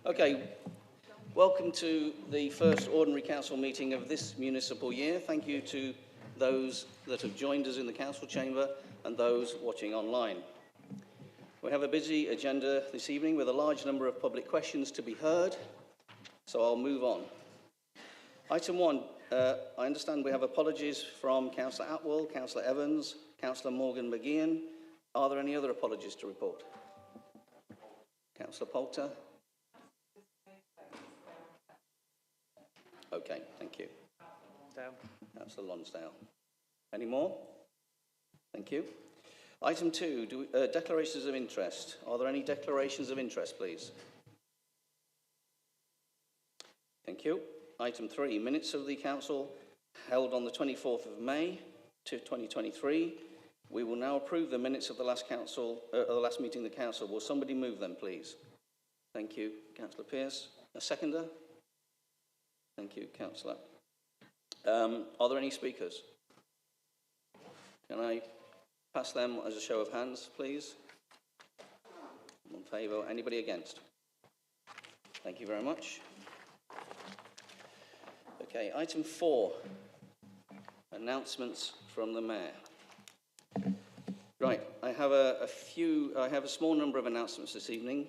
Okay, welcome to the first Ordinary Council meeting of this municipal year. Thank you to those that have joined us in the Council chamber and those watching online. We have a busy agenda this evening with a large number of public questions to be heard, so I'll move on. Item 1, I understand we have apologies from Councillor Atwell, Councillor Evans, Councillor Morgan McGeehan. Are there any other apologies to report? Councillor Poulter? Okay, thank you. Councillor Lonsdale. Any more? Thank you. Item 2, declarations of interest. Are there any declarations of interest, please? Thank you. Item 3, minutes of the Council held on the 24th of May 2023. We will now approve the minutes of the last meeting of the Council. Will somebody move them, please? Thank you, Councillor Pearce. A seconder? Thank you, Councillor. Are there any speakers? Can I pass them as a show of hands, please? In favour? Anybody against? Thank you very much. Okay, item 4, announcements from the Mayor. Right, I have a small number of announcements this evening.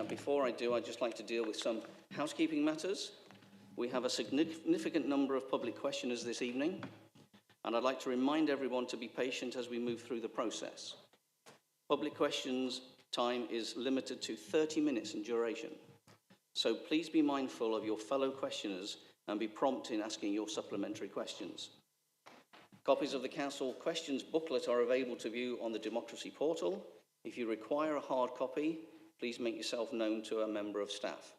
Before I do, I'd just like to deal with some housekeeping matters. We have a significant number of public questioners this evening, and I'd like to remind everyone to be patient as we move through the process. Public questions time is limited to 30 minutes in duration, so please be mindful of your fellow questioners and be prompt in asking your supplementary questions. Copies of the Council Questions booklet are available to view on the Democracy portal. If you require a hard copy, please make yourself known to a member of staff.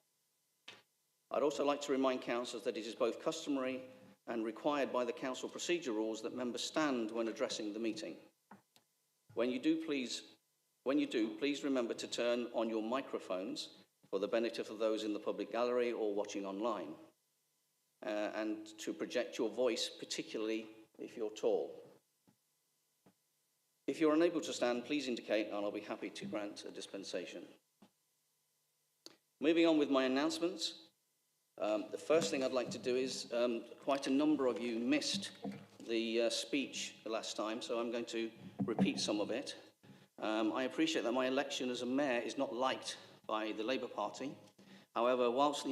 I'd also like to remind councillors that it is both customary and required by the Council procedure rules that members stand when addressing the meeting. When you do, please remember to turn on your microphones for the benefit of those in the public gallery or watching online, and to project your voice, particularly if you're tall. If you're unable to stand, please indicate and I'll be happy to grant a dispensation. Moving on with my announcements. The first thing I'd like to do is, quite a number of you missed the speech the last time, so I'm going to repeat some of it. I appreciate that my election as a mayor is not liked by the Labour Party. However, whilst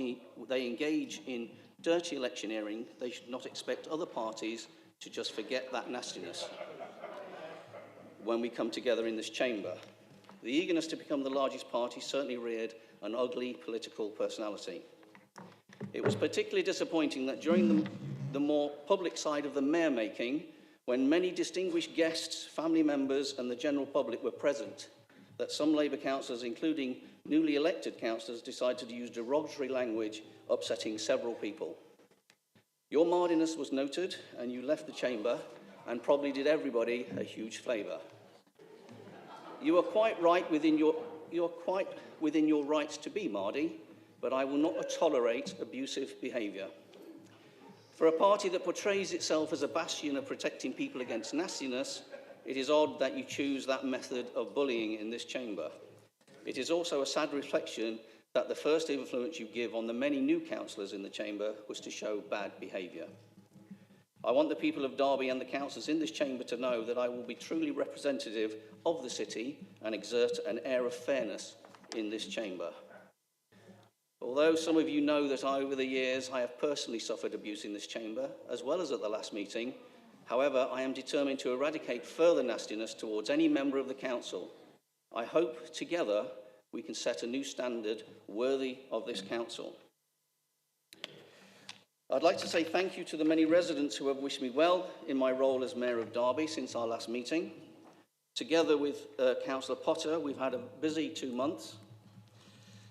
they engage in dirty electioneering, they should not expect other parties to just forget that nastiness when we come together in this chamber. The eagerness to become the largest party certainly reared an ugly political personality. It was particularly disappointing that during the more public side of the mayor-making, when many distinguished guests, family members and the general public were present, that some Labour councillors, including newly elected councillors, decided to use derogatory language, upsetting several people. Your mardiness was noted, and you left the chamber and probably did everybody a huge favour. You are quite within your rights to be mardy, but I will not tolerate abusive behaviour. For a party that portrays itself as a bastion of protecting people against nastiness, it is odd that you choose that method of bullying in this chamber. It is also a sad reflection that the first influence you give on the many new councillors in the chamber was to show bad behaviour. I want the people of Derby and the councillors in this chamber to know that I will be truly representative of the city and exert an air of fairness in this chamber. Although some of you know that over the years I have personally suffered abuse in this chamber, as well as at the last meeting, however, I am determined to eradicate further nastiness towards any member of the council. I hope together we can set a new standard worthy of this council. I'd like to say thank you to the many residents who have wished me well in my role as Mayor of Derby since our last meeting. Together with Councillor Potter, we've had a busy 2 months.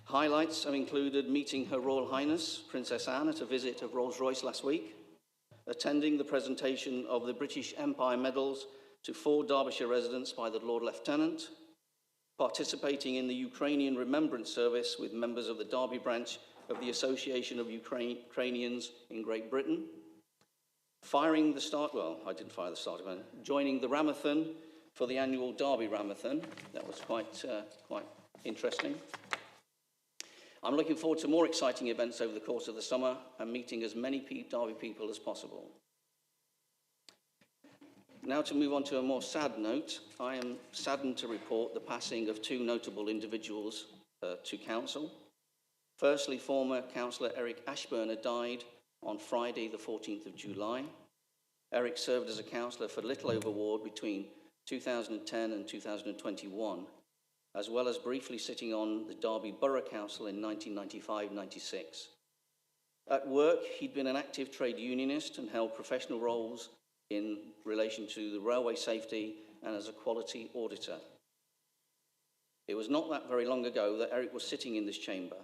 Highlights have included meeting Her Royal Highness Princess Anne at a visit of Rolls-Royce last week, attending the presentation of the British Empire Medals to 4 Derbyshire residents by the Lord Lieutenant, participating in the Ukrainian Remembrance Service with members of the Derby branch of the Association of Ukrainians in Great Britain, joining the Ramathon for the annual Derby Ramathon. That was quite interesting. I'm looking forward to more exciting events over the course of the summer and meeting as many Derby people as possible. Now to move on to a more sad note, I am saddened to report the passing of two notable individuals to Council. Firstly, former Councillor Eric Ashburner died on Friday the 14th of July. Eric served as a councillor for Littleover Ward between 2010 and 2021, as well as briefly sitting on the Derby Borough Council in 1995-96. At work, he'd been an active trade unionist and held professional roles in relation to the railway safety and as a quality auditor. It was not that very long ago that Eric was sitting in this chamber.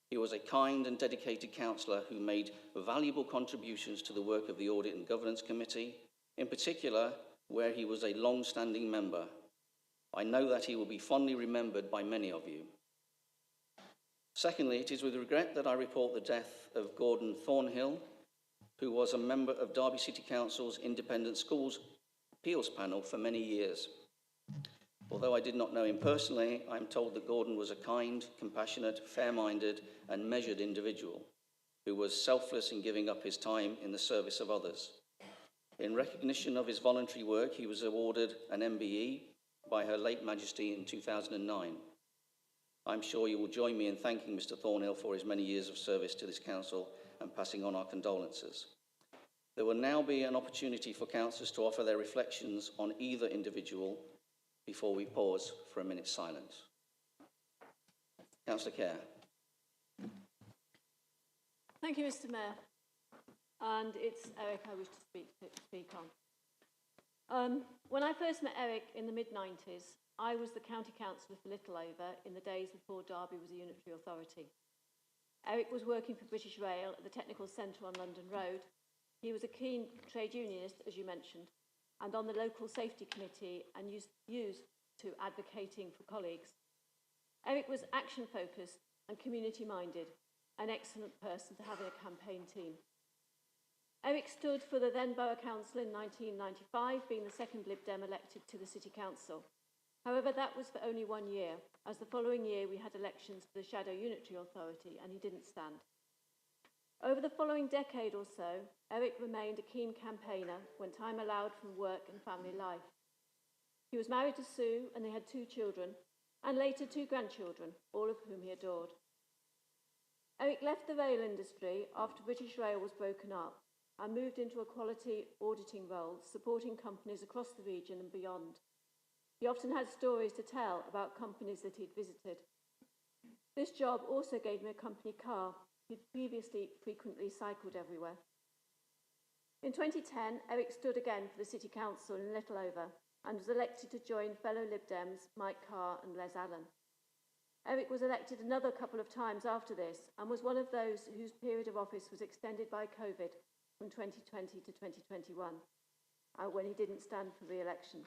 He was a kind and dedicated councillor who made valuable contributions to the work of the Audit and Governance Committee, in particular where he was a long-standing member. I know that he will be fondly remembered by many of you. Secondly, it is with regret that I report the death of Gordon Thornhill, who was a member of Derby City Council's Independent Schools Appeals Panel for many years. Although I did not know him personally, I am told that Gordon was a kind, compassionate, fair-minded and measured individual who was selfless in giving up his time in the service of others. In recognition of his voluntary work, he was awarded an MBE by Her late Majesty in 2009. I'm sure you will join me in thanking Mr. Thornhill for his many years of service to this council and passing on our condolences. There will now be an opportunity for councillors to offer their reflections on either individual before we pause for a minute's silence. Councillor Kerr. Thank you, Mr. Mayor. And it's Eric I wish to speak on. When I first met Eric in the mid-90s, I was the county councillor for Littleover in the days before Derby was a unitary authority. Eric was working for British Rail at the Technical Centre on London Road. He was a keen trade unionist, as you mentioned, and on the local safety committee and used to advocating for colleagues. Eric was action-focused and community-minded, an excellent person to have in a campaign team. Eric stood for the then Borough Council in 1995, being the second Lib Dem elected to the City Council. However, that was for only 1 year, as the following year we had elections for the Shadow Unitary Authority and he didn't stand. Over the following decade or so, Eric remained a keen campaigner when time allowed from work and family life. He was married to Sue and they had 2 children, and later 2 grandchildren, all of whom he adored. Eric left the rail industry after British Rail was broken up and moved into a quality auditing role, supporting companies across the region and beyond. He often had stories to tell about companies that he'd visited. This job also gave him a company car. He'd previously frequently cycled everywhere. In 2010, Eric stood again for the City Council in Littleover and was elected to join fellow Lib Dems Mike Carr and Les Allen. Eric was elected another couple of times after this and was one of those whose period of office was extended by COVID from 2020 to 2021, when he didn't stand for re-election.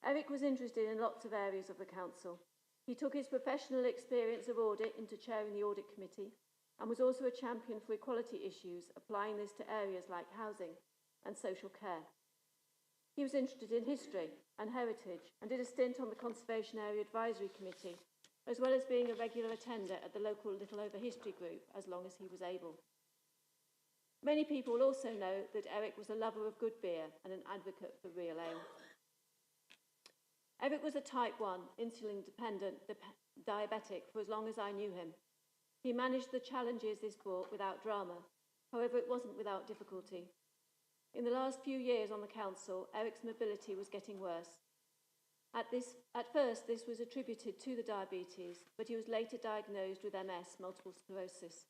Eric was interested in lots of areas of the council. He took his professional experience of audit into chairing the audit committee and was also a champion for equality issues, applying this to areas like housing and social care. He was interested in history and heritage and did a stint on the Conservation Area Advisory Committee, as well as being a regular attender at the local Littleover History Group as long as he was able. Many people also know that Eric was a lover of good beer and an advocate for real ale. Eric was a type 1, insulin-dependent diabetic for as long as I knew him. He managed the challenges this brought without drama. However, it wasn't without difficulty. In the last few years on the council, Eric's mobility was getting worse. At first, this was attributed to the diabetes, but he was later diagnosed with MS, multiple sclerosis.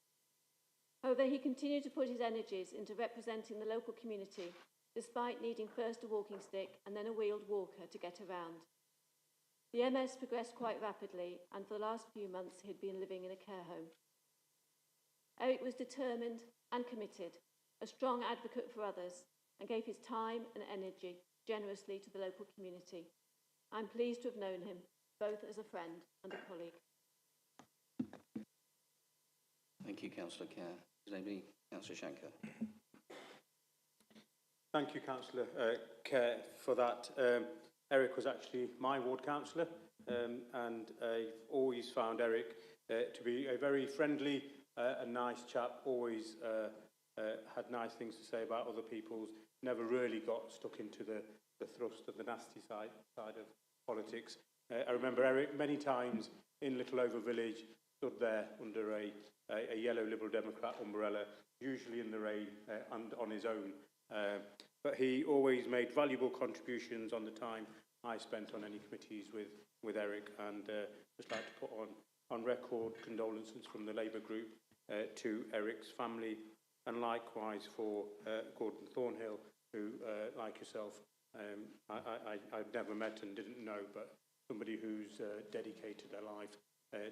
However, he continued to put his energies into representing the local community, despite needing first a walking stick and then a wheeled walker to get around. The MS progressed quite rapidly, and for the last few months he'd been living in a care home. Eric was determined and committed, a strong advocate for others, and gave his time and energy generously to the local community. I'm pleased to have known him, both as a friend and a colleague. Thank you, Councillor Kerr. Is anybody, Councillor Shanker? Thank you, Councillor Kerr, for that. Eric was actually my ward councillor, and I've always found Eric to be a very friendly and nice chap, always had nice things to say about other people's, never really got stuck into the thrust of the nasty side of politics. I remember Eric many times in Littleover Village stood there under a yellow Liberal Democrat umbrella, usually in the rain and on his own. But he always made valuable contributions on the time I spent on any committees with Eric, and just like to put on record condolences from the Labour group to Eric's family, and likewise for Gordon Thornhill, who, like yourself, I'd never met and didn't know, but somebody who's dedicated their life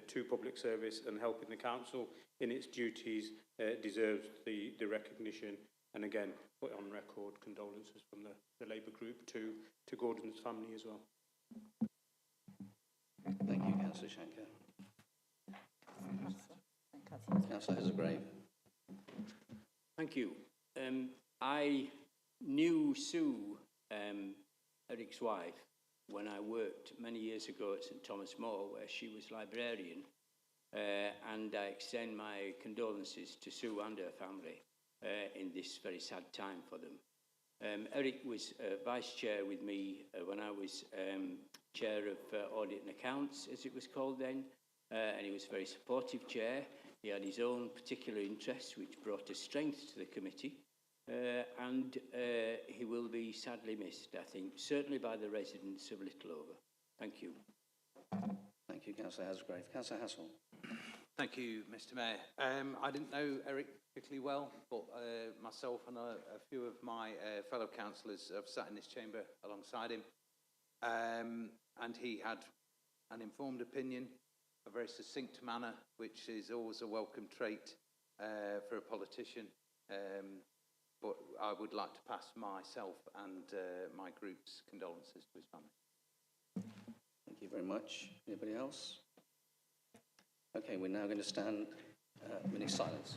to public service and helping the council in its duties deserves the recognition. And again, put on record condolences from the Labour group to Gordon's family as well. Thank you, Councillor Shanker. Councillor Hazelgrave. Thank you. I knew Sue, Eric's wife, when I worked many years ago at St Thomas More, where she was librarian, and I extend my condolences to Sue and her family in this very sad time for them. Eric was vice chair with me when I was chair of audit and accounts, as it was called then, and he was a very supportive chair. He had his own particular interests, which brought a strength to the committee, and he will be sadly missed, I think, certainly by the residents of Littleover. Thank you. Thank you, Councillor Hazelgrave. Councillor Hassel. Thank you, Mr Mayor. I didn't know Eric particularly well, but myself and a few of my fellow councillors have sat in this chamber alongside him, and he had an informed opinion, a very succinct manner, which is always a welcome trait for a politician. But I would like to pass myself and my group's condolences to his family. Thank you very much. Anybody else? Okay, we're now going to stand a minute's silence.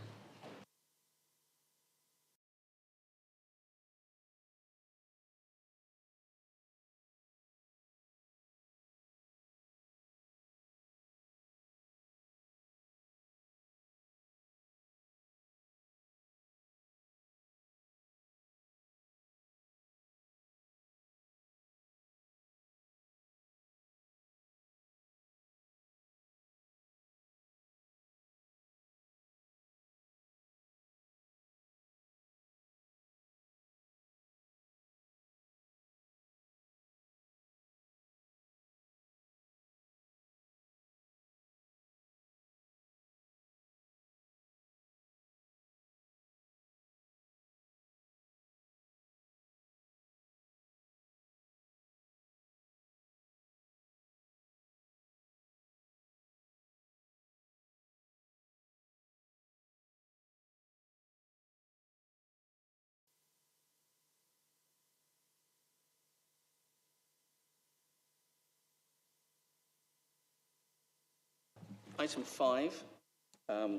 Item 5,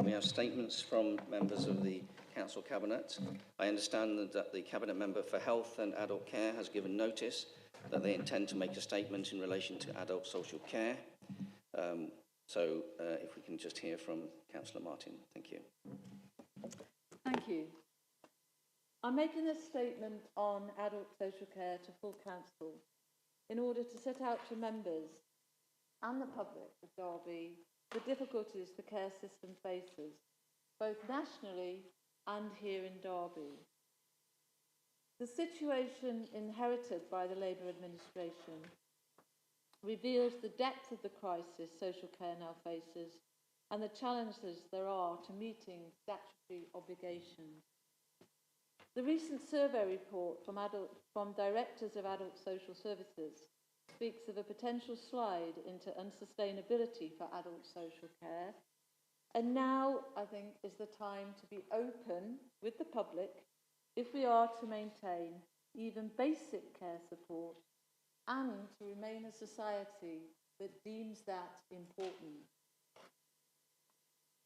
we have statements from members of the Council Cabinet. I understand that the Cabinet Member for Health and Adult Care has given notice that they intend to make a statement in relation to adult social care. If we can just hear from Councillor Martin. Thank you. Thank you. I'm making a statement on adult social care to full council in order to set out to members and the public of Derby the difficulties the care system faces, both nationally and here in Derby. The situation inherited by the Labour administration reveals the depth of the crisis social care now faces and the challenges there are to meeting statutory obligations. The recent survey report from directors of adult social services speaks of a potential slide into unsustainability for adult social care. And now, I think, is the time to be open with the public if we are to maintain even basic care support and to remain a society that deems that important.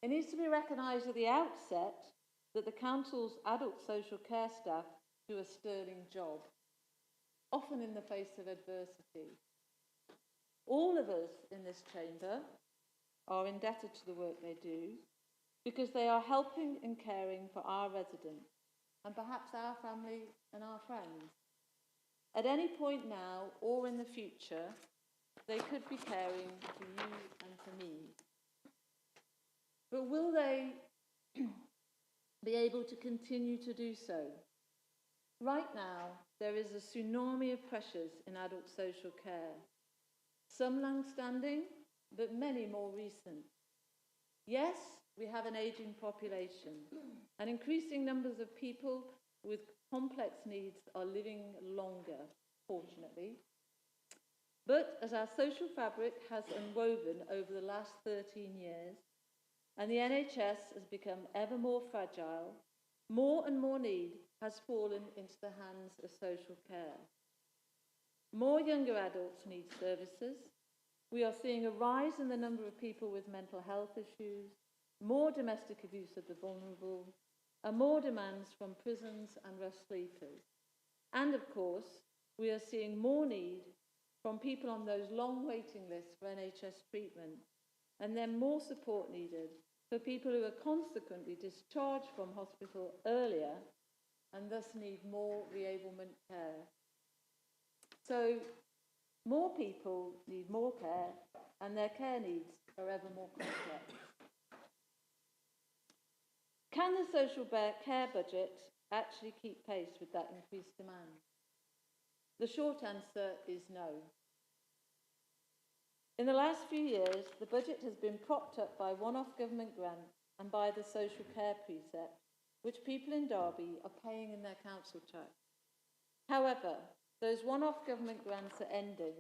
It needs to be recognised at the outset that the Council's adult social care staff do a sterling job, often in the face of adversity. All of us in this chamber are indebted to the work they do because they are helping and caring for our residents and perhaps our family and our friends. At any point now or in the future, they could be caring for you and for me. But will they be able to continue to do so? Right now, there is a tsunami of pressures in adult social care, some long-standing, but many more recent. Yes, we have an ageing population, and increasing numbers of people with complex needs are living longer, fortunately. But as our social fabric has unwoven over the last 13 years, and the NHS has become ever more fragile, more and more need has fallen into the hands of social care. More younger adults need services. We are seeing a rise in the number of people with mental health issues, more domestic abuse of the vulnerable, and more demands from prisons and rough sleepers. And of course, we are seeing more need from people on those long waiting lists for NHS treatment, and then more support needed for people who are consequently discharged from hospital earlier and thus need more reablement care. So, more people need more care, and their care needs are ever more complex. Can the social care budget actually keep pace with that increased demand? The short answer is no. In the last few years, the budget has been propped up by one-off government grants and by the social care precept, which people in Derby are paying in their council tax. However, those one-off government grants are ending,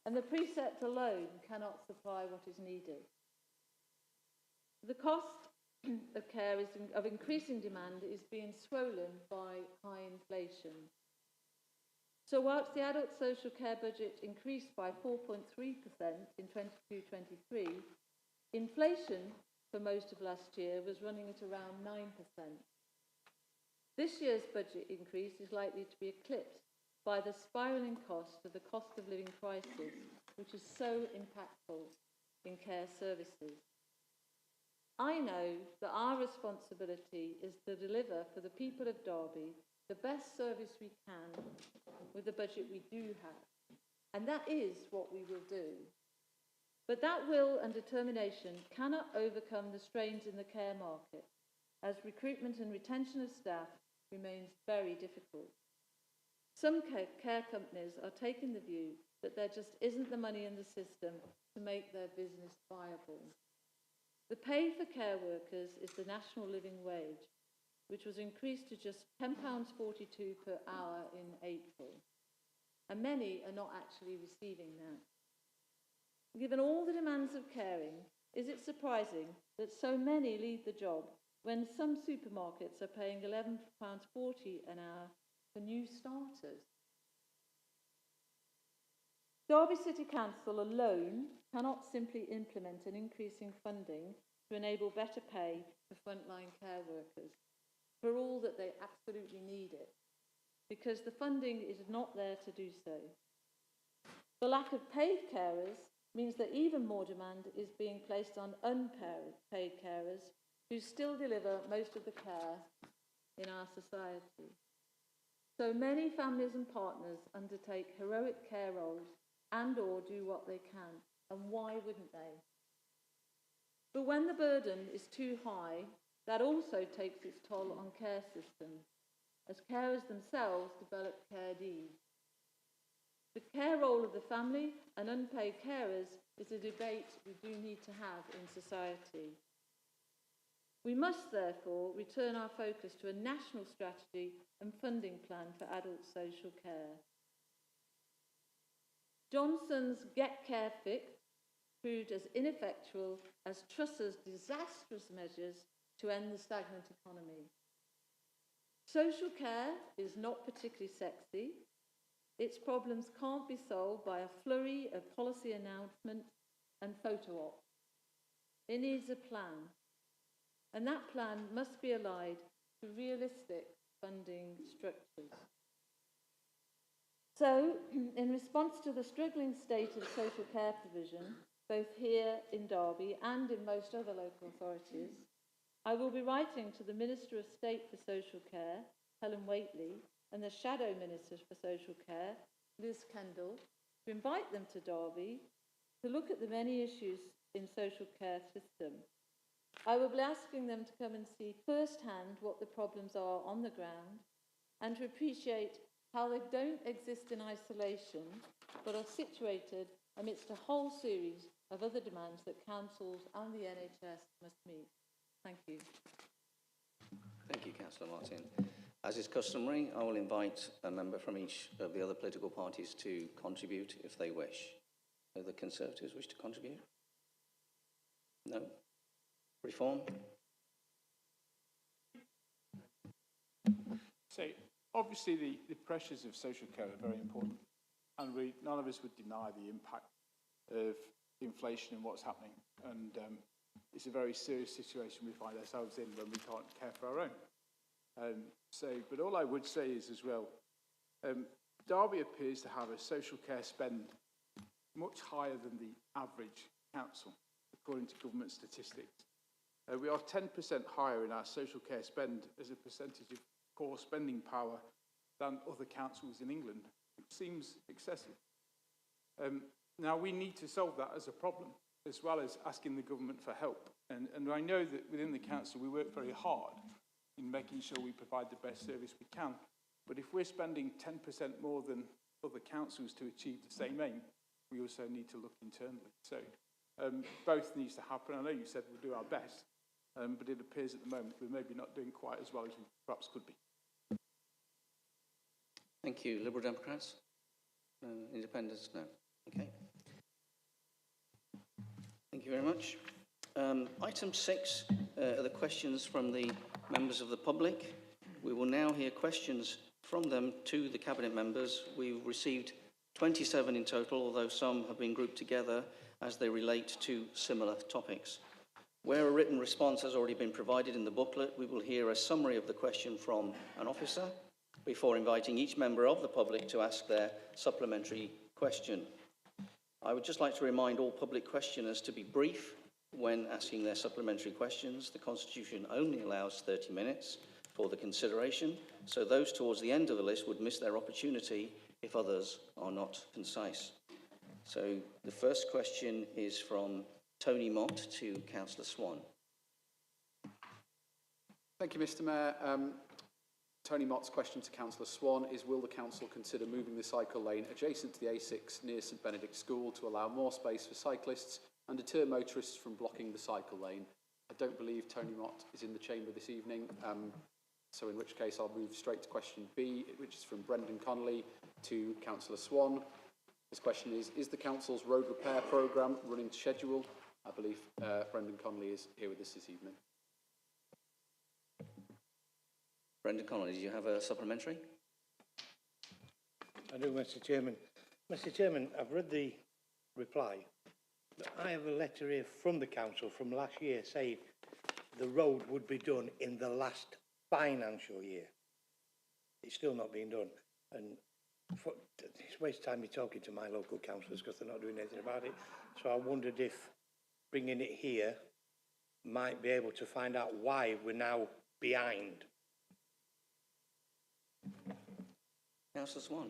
and the precept alone cannot supply what is needed. The cost of care of increasing demand is being swollen by high inflation. So whilst the adult social care budget increased by 4.3% in 22-23, inflation for most of last year was running at around 9%. This year's budget increase is likely to be eclipsed by the spiralling cost of the cost of living crisis, which is so impactful in care services. I know that our responsibility is to deliver for the people of Derby the best service we can with the budget we do have. And that is what we will do. But that will and determination cannot overcome the strains in the care market, as recruitment and retention of staff remains very difficult. Some care companies are taking the view that there just isn't the money in the system to make their business viable. The pay for care workers is the national living wage, which was increased to just £10.42 per hour in April. And many are not actually receiving that. Given all the demands of caring, is it surprising that so many leave the job when some supermarkets are paying £11.40 an hour for new starters? Derby City Council alone cannot simply implement an increase in funding to enable better pay for frontline care workers, for all that they absolutely need it, because the funding is not there to do so. The lack of paid carers means that even more demand is being placed on unpaid carers who still deliver most of the care in our society. So many families and partners undertake heroic care roles and or do what they can, and why wouldn't they? But when the burden is too high, that also takes its toll on care systems, as carers themselves develop care needs. The care role of the family and unpaid carers is a debate we do need to have in society. We must therefore return our focus to a national strategy and funding plan for adult social care. Johnson's Get Care Fixed proved as ineffectual as Truss's disastrous measures to end the stagnant economy. Social care is not particularly sexy. Its problems can't be solved by a flurry of policy announcements and photo ops. It needs a plan, and that plan must be allied to realistic funding structures. So, in response to the struggling state of social care provision, both here in Derby and in most other local authorities. I will be writing to the Minister of State for Social Care, Helen Whately, and the Shadow Minister for Social Care, Liz Kendall, to invite them to Derby to look at the many issues in social care system. I will be asking them to come and see firsthand what the problems are on the ground and to appreciate how they don't exist in isolation but are situated amidst a whole series of other demands that councils and the NHS must meet. Thank you. Thank you, Councillor Martin. As is customary, I will invite a member from each of the other political parties to contribute if they wish. Do the Conservatives wish to contribute? No? Reform? So, obviously, the pressures of social care are very important, and none of us would deny the impact of inflation and what's happening. And it's a very serious situation we find ourselves in when we can't care for our own. But all I would say is as well, Derby appears to have a social care spend much higher than the average council, according to government statistics. We are 10% higher in our social care spend as a percentage of core spending power than other councils in England. It seems excessive. Now, we need to solve that as a problem, as well as asking the government for help. And I know that within the council, we work very hard in making sure we provide the best service we can. But if we're spending 10% more than other councils to achieve the same aim, we also need to look internally. So both needs to happen. I know you said we'll do our best, but it appears at the moment we're maybe not doing quite as well as we perhaps could be. Thank you. Liberal Democrats? No. Independents? No. Okay. Thank you very much. Item 6 are the questions from the members of the public. We will now hear questions from them to the Cabinet members. We've received 27 in total, although some have been grouped together as they relate to similar topics. Where a written response has already been provided in the booklet, we will hear a summary of the question from an officer before inviting each member of the public to ask their supplementary question. I would just like to remind all public questioners to be brief when asking their supplementary questions. The Constitution only allows 30 minutes for the consideration, so those towards the end of the list would miss their opportunity if others are not concise. So the first question is from Tony Mott to Councillor Swan. Thank you, Mr. Mayor. Tony Mott's question to Councillor Swan is, will the council consider moving the cycle lane adjacent to the A6 near St Benedict School to allow more space for cyclists and deter motorists from blocking the cycle lane? I don't believe Tony Mott is in the chamber this evening, so in which case I'll move straight to question B, which is from Brendan Connolly to Councillor Swan. His question is the council's road repair programme running to schedule? I believe Brendan Connolly is here with us this evening. Brendan Connolly, do you have a supplementary? I do, Mr. Chairman. Mr. Chairman, I've read the reply. But I have a letter here from the council from last year saying the road would be done in the last financial year. It's still not being done. And it's a waste of time me talking to my local councillors because they're not doing anything about it. So I wondered if bringing it here might be able to find out why we're now behind. Councillor Swan.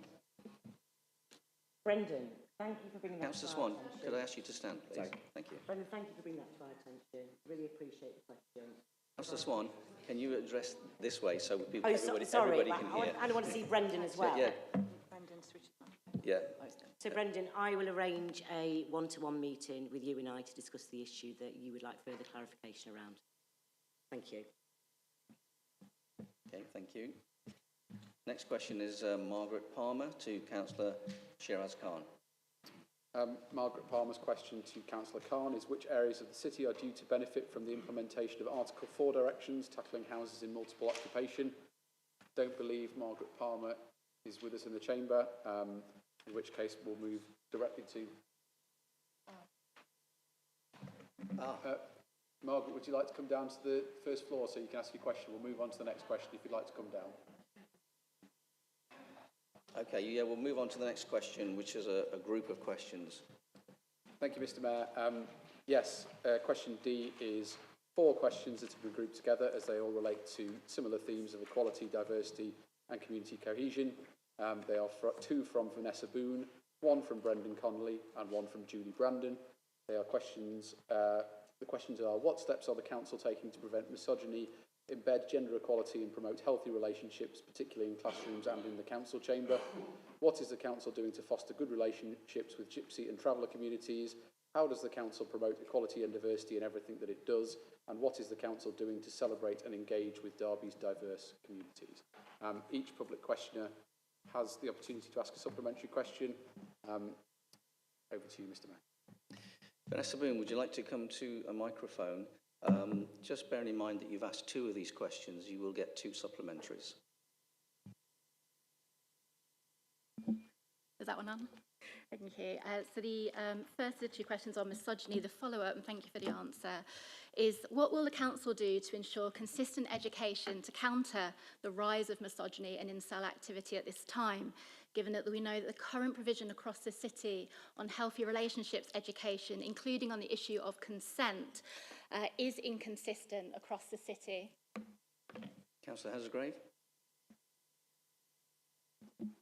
Brendan, thank you for bringing that Councillor to Swan, our attention. could I ask you to stand, please? Sorry. Thank you. Brendan, thank you for bringing that to our attention. Really appreciate the question. Councillor Swan, can you address this way so people, everybody sorry, can hear? I want to see Brendan as well. Yeah. Brendan, switch on. Yeah. So, Brendan, I will arrange a one-to-one meeting with you and I to discuss the issue that you would like further clarification around. Thank you. Okay, thank you. Next question is Margaret Palmer to Councillor Shiraz Khan. Margaret Palmer's question to Councillor Khan is, which areas of the city are due to benefit from the implementation of Article 4 directions tackling houses in multiple occupation? Don't believe Margaret Palmer is with us in the chamber, in which case we'll move directly to... Margaret, would you like to come down to the first floor so you can ask your question? We'll move on to the next question if you'd like to come down. Okay, yeah, we'll move on to the next question, which is a group of questions. Thank you, Mr Mayor. Yes, question D is 4 questions that have been grouped together as they all relate to similar themes of equality, diversity and community cohesion. They are 2 from Vanessa Boone, 1 from Brendan Connolly and 1 from Julie Brandon. They are questions, the questions are: what steps are the Council taking to prevent misogyny, embed gender equality and promote healthy relationships, particularly in classrooms and in the Council chamber? What is the Council doing to foster good relationships with Gypsy and traveller communities? How does the Council promote equality and diversity in everything that it does? And what is the Council doing to celebrate and engage with Derby's diverse communities? Each public questioner has the opportunity to ask a supplementary question. Over to you, Mr Mayor. Vanessa Boone, would you like to come to a microphone? Just bearing in mind that you've asked 2 of these questions, you will get 2 supplementaries. Is that one on? Thank you. So the first of the 2 questions on misogyny, the follow-up, and thank you for the answer, is what will the Council do to ensure consistent education to counter the rise of misogyny and incel activity at this time, given that we know that the current provision across the city on healthy relationships education, including on the issue of consent, is inconsistent across the city? Councillor Hasgrave?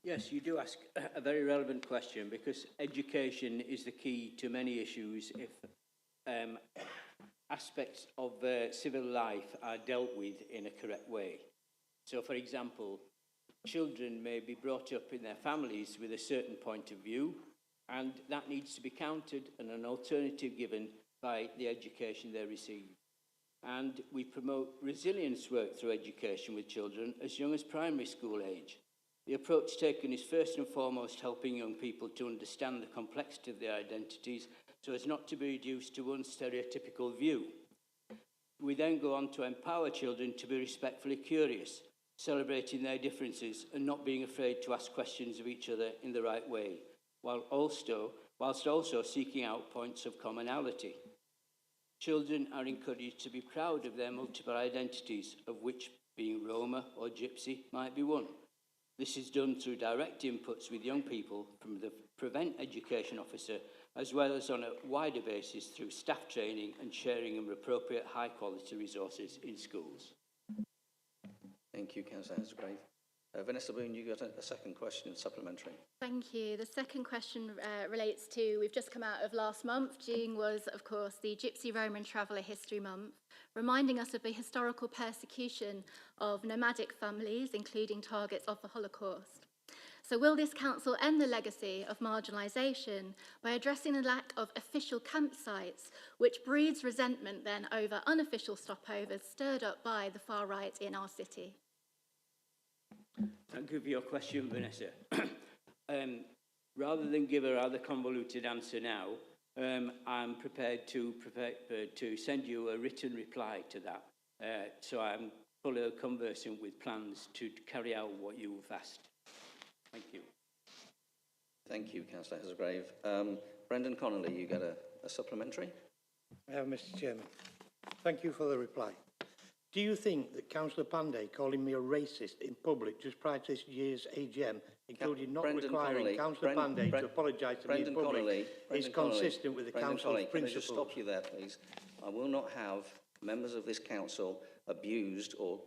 Yes, you do ask a very relevant question, because education is the key to many issues if aspects of civil life are dealt with in a correct way. So, for example, children may be brought up in their families with a certain point of view, and that needs to be countered and an alternative given by the education they receive. And we promote resilience work through education with children as young as primary school age. The approach taken is first and foremost helping young people to understand the complexity of their identities so as not to be reduced to one stereotypical view. We then go on to empower children to be respectfully curious, celebrating their differences and not being afraid to ask questions of each other in the right way, whilst also seeking out points of commonality. Children are encouraged to be proud of their multiple identities, of which being Roma or Gypsy might be one. This is done through direct inputs with young people from the Prevent Education Officer, as well as on a wider basis through staff training and sharing of appropriate high-quality resources in schools. Thank you, Councillor Hasgrave. Vanessa Boone, you got a second question, supplementary. Thank you. The second question relates to, we've just come out of last month. June was, of course, the Gypsy Roman Traveller History Month, reminding us of the historical persecution of nomadic families, including targets of the Holocaust. So will this council end the legacy of marginalisation by addressing the lack of official campsites, which breeds resentment then over unofficial stopovers stirred up by the far right in our city? Thank you for your question, Vanessa. Rather than give a rather convoluted answer now, I'm prepared to send you a written reply to that. So I'm fully conversant with plans to carry out what you've asked. Thank you. Thank you, Councillor Hasgrave. Brendan Connolly, you got a supplementary? Mr Chairman, thank you for the reply. Do you think that Councillor Pandey calling me a racist in public just prior to this year's AGM, including not requiring Councillor Pandey to apologise to me in public, is consistent with the Council's principles? Can I just stop you there, please? I will not have members of this Council abused or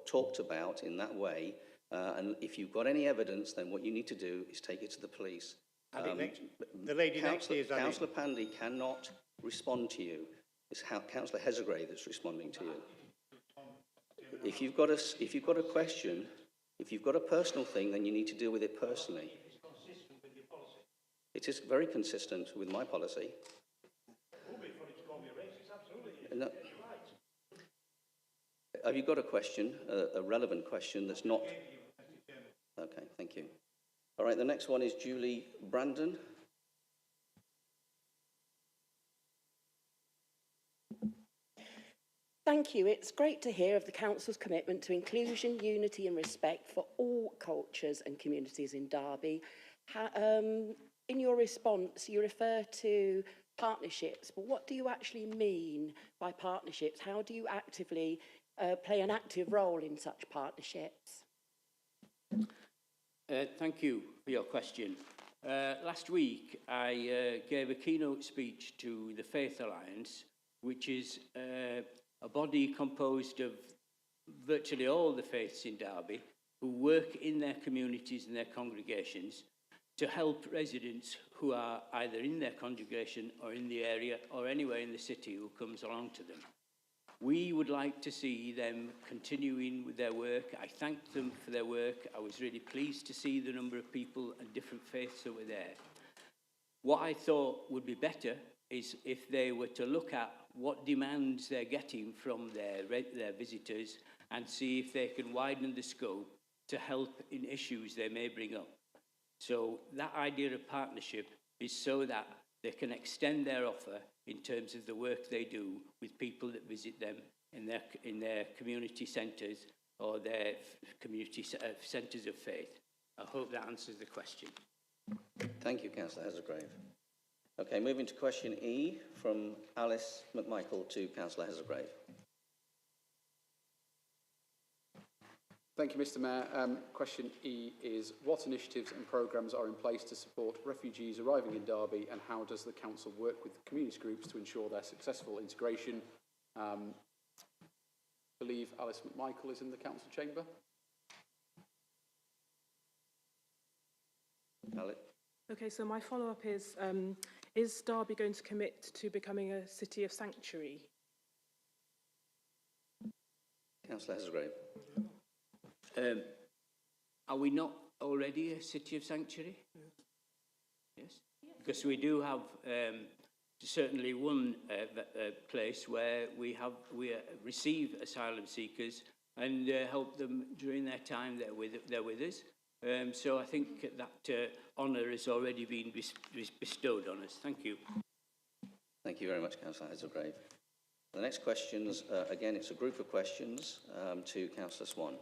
talked about in that way. And if you've got any evidence, then what you need to do is take it to the police. The lady next to you is Councillor Pandey cannot respond to you. It's Councillor Hasgrave that's responding to you. If you've got a question, if you've got a personal thing, then you need to deal with it personally. It is very consistent with my policy. No. Have you got a question, a relevant question that's not... Okay, thank you. All right, the next one is Julie Brandon. Thank you. It's great to hear of the Council's commitment to inclusion, unity and respect for all cultures and communities in Derby. In your response, you refer to partnerships, but what do you actually mean by partnerships? How do you actively play an active role in such partnerships? Thank you for your question. Last week, I gave a keynote speech to the Faith Alliance, which is a body composed of virtually all the faiths in Derby, who work in their communities and their congregations to help residents who are either in their congregation or in the area or anywhere in the city who comes along to them. We would like to see them continuing with their work. I thanked them for their work. I was really pleased to see the number of people and different faiths that were there. What I thought would be better is if they were to look at what demands they're getting from their visitors and see if they can widen the scope to help in issues they may bring up. So that idea of partnership is so that they can extend their offer in terms of the work they do with people that visit them in their community centres or their community centres of faith. I hope that answers the question. Thank you, Councillor Hazelgrave. Okay, moving to question E from Alice McMichael to Councillor Hazelgrave. Thank you, Mr. Mayor. Question E is, what initiatives and programmes are in place to support refugees arriving in Derby, and how does the council work with community groups to ensure their successful integration? I believe Alice McMichael is in the council chamber. Alice. Okay, so my follow-up is Derby going to commit to becoming a city of sanctuary? Councillor Hazelgrave. Are we not already a city of sanctuary? Yes. Because we do have certainly one place where we receive asylum seekers and help them during their time they're with us. So I think that honour has already been bestowed on us. Thank you. Thank you very much, Councillor Hazelgrave. The next questions, again, it's a group of questions to Councillor Swan.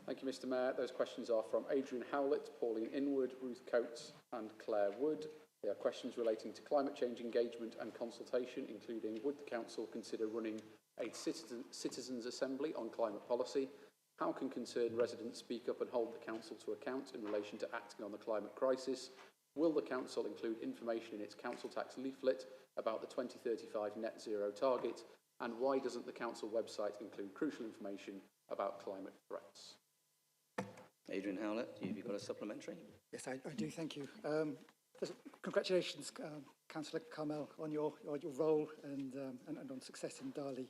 Thank you, Mr. Mayor. Those questions are from Adrian Howlett, Pauline Inwood, Ruth Coates and Claire Wood. They are questions relating to climate change engagement and consultation, including would the council consider running a citizens' assembly on climate policy? How can concerned residents speak up and hold the council to account in relation to acting on the climate crisis? Will the council include information in its council tax leaflet about the 2035 net zero target? And why doesn't the council website include crucial information about climate threats? Adrian Howlett, have you got a supplementary? Yes, I do, thank you. Congratulations, Councillor Carmel, on your role and on success in Dali.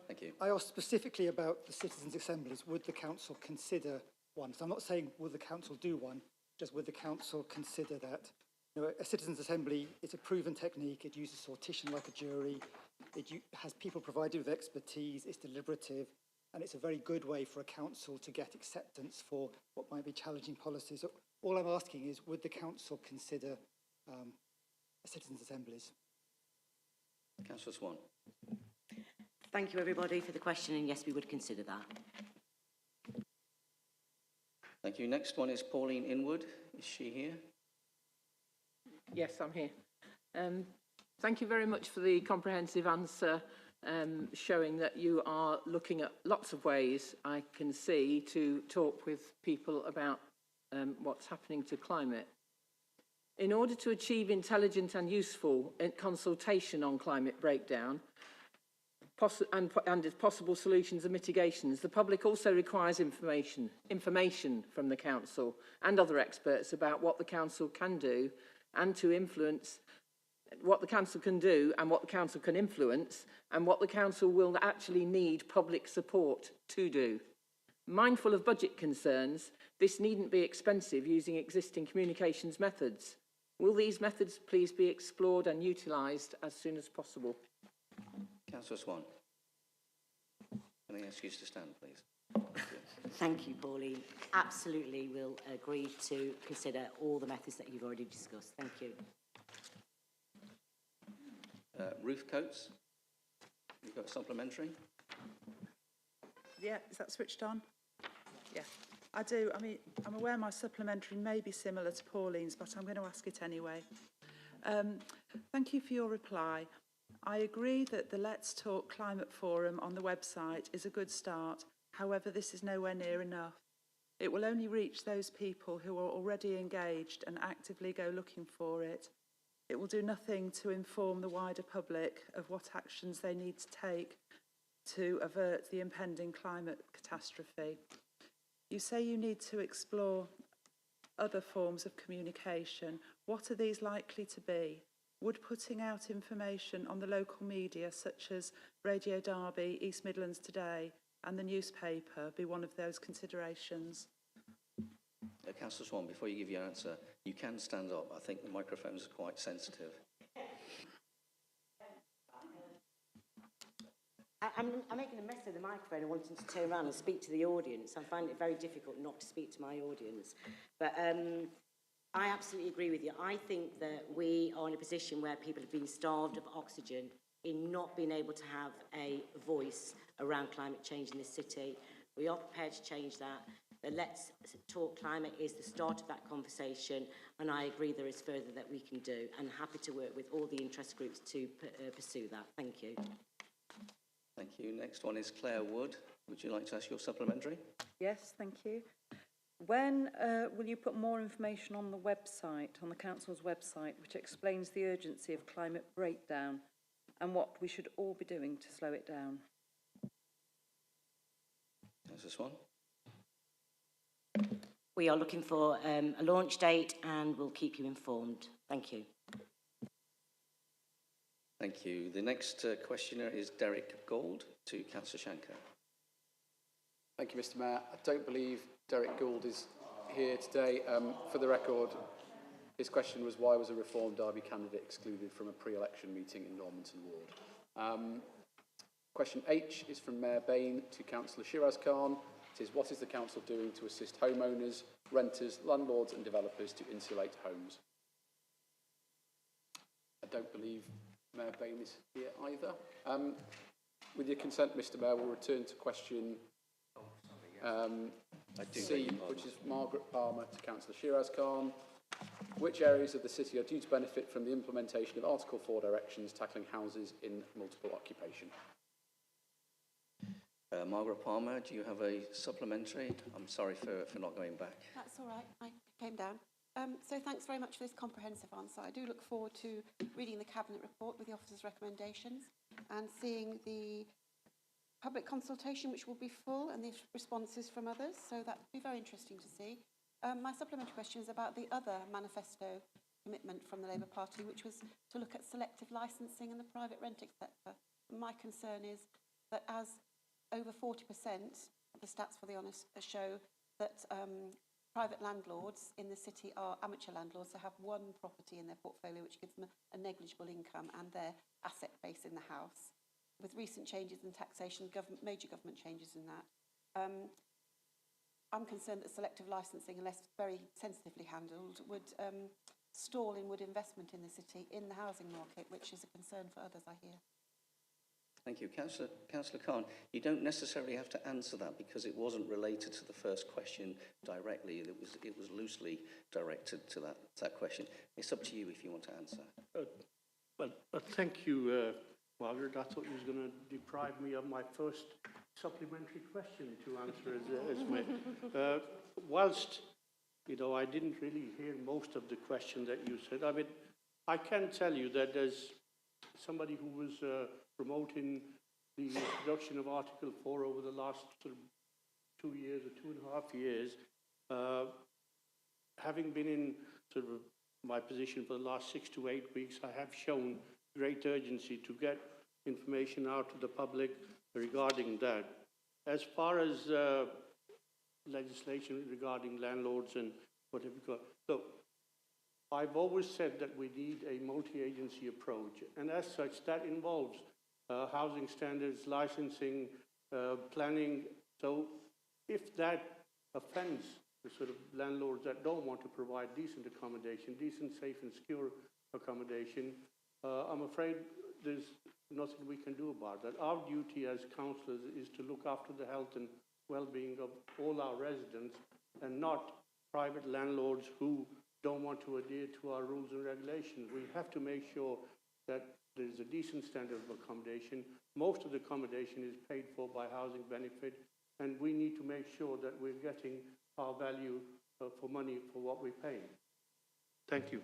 Thank you. I asked specifically about the citizens' assemblies. Would the council consider one? So I'm not saying will the council do one, just would the council consider that? You know, a citizens' assembly is a proven technique. It uses sortition like a jury. It has people provided with expertise. It's deliberative. And it's a very good way for a council to get acceptance for what might be challenging policies. So all I'm asking is, would the council consider citizens' assemblies? Councillor Swan. Thank you, everybody, for the question, and yes, we would consider that. Thank you. Next one is Pauline Inwood. Is she here? Yes, I'm here. Thank you very much for the comprehensive answer, showing that you are looking at lots of ways, I can see, to talk with people about what's happening to climate. In order to achieve intelligent and useful consultation on climate breakdown and possible solutions and mitigations, the public also requires information from the council and other experts about what the council can do and to influence what the council can do and what the council can influence and what the council will actually need public support to do. Mindful of budget concerns, this needn't be expensive using existing communications methods. Will these methods please be explored and utilised as soon as possible? Councillor Swan. Can I ask you to stand, please? Thank you, Pauline. Absolutely, we'll agree to consider all the methods that you've already discussed. Thank you. Ruth Coates, you've got a supplementary? Yeah, is that switched on? Yeah, I do. I mean, I'm aware my supplementary may be similar to Pauline's, but I'm going to ask it anyway. Thank you for your reply. I agree that the Let's Talk Climate Forum on the website is a good start. However, this is nowhere near enough. It will only reach those people who are already engaged and actively go looking for it. It will do nothing to inform the wider public of what actions they need to take to avert the impending climate catastrophe. You say you need to explore other forms of communication. What are these likely to be? Would putting out information on the local media, such as Radio Derby, East Midlands Today, and the newspaper, be one of those considerations? Councillor Swan, before you give your answer, you can stand up. I think the microphones are quite sensitive. I'm making a mess of the microphone and wanting to turn around and speak to the audience. I find it very difficult not to speak to my audience. But I absolutely agree with you. I think that we are in a position where people have been starved of oxygen in not being able to have a voice around climate change in this city. We are prepared to change that. The Let's Talk Climate is the start of that conversation, and I agree there is further that we can do, and happy to work with all the interest groups to pursue that. Thank you. Thank you. Next one is Claire Wood. Would you like to ask your supplementary? Yes, thank you. When will you put more information on the website, on the Council's website, which explains the urgency of climate breakdown and what we should all be doing to slow it down? Councillor Swan. We are looking for a launch date and we'll keep you informed. Thank you. Thank you. The next questioner is Derek Gould to Councillor Shankar. Thank you, Mr. Mayor. I don't believe Derek Gould is here today. For the record, his question was, why was a Reform Derby candidate excluded from a pre-election meeting in Normanton Ward? Question H is from Mayor Bain to Councillor Shiraz Khan. It is, what is the council doing to assist homeowners, renters, landlords and developers to insulate homes? I don't believe Mayor Bain is here either. With your consent, Mr. Mayor, we'll return to question C, which is Margaret Palmer to Councillor Shiraz Khan. Which areas of the city are due to benefit from the implementation of Article 4 directions tackling houses in multiple occupation? Margaret Palmer, do you have a supplementary? I'm sorry for not going back. That's all right. I came down. So thanks very much for this comprehensive answer. I do look forward to reading the Cabinet report with the officer's recommendations and seeing the public consultation, which will be full, and the responses from others. So that will be very interesting to see. My supplementary question is about the other manifesto commitment from the Labour Party, which was to look at selective licensing in the private renting sector. My concern is that as over 40% of the stats for the honest show that private landlords in the city are amateur landlords, so have one property in their portfolio which gives them a negligible income and their asset base in the house. With recent changes in taxation, major government changes in that, I'm concerned that selective licensing, unless very sensitively handled, would stall inward investment in the city, in the housing market, which is a concern for others, I hear. Thank you. Councillor Khan, you don't necessarily have to answer that because it wasn't related to the first question directly. It was loosely directed to that question. It's up to you if you want to answer. Thank you, Margaret. I thought you was going to deprive me of my first supplementary question to answer as Mayor. Whilst, you know, I didn't really hear most of the question that you said, I mean, I can tell you that as somebody who was promoting the introduction of Article 4 over the last sort of 2 years or 2.5 years, having been in sort of my position for the last 6 to 8 weeks, I have shown great urgency to get information out to the public regarding that. As far as legislation regarding landlords and whatever, look, I've always said that we need a multi-agency approach, and as such, that involves housing standards, licensing, planning. So if that offends the sort of landlords that don't want to provide decent accommodation, decent, safe and secure accommodation, I'm afraid there's nothing we can do about that. Our duty as councillors is to look after the health and well-being of all our residents and not private landlords who don't want to adhere to our rules and regulations. We have to make sure that there's a decent standard of accommodation. Most of the accommodation is paid for by housing benefit, and we need to make sure that we're getting our value for money for what we pay. Thank you.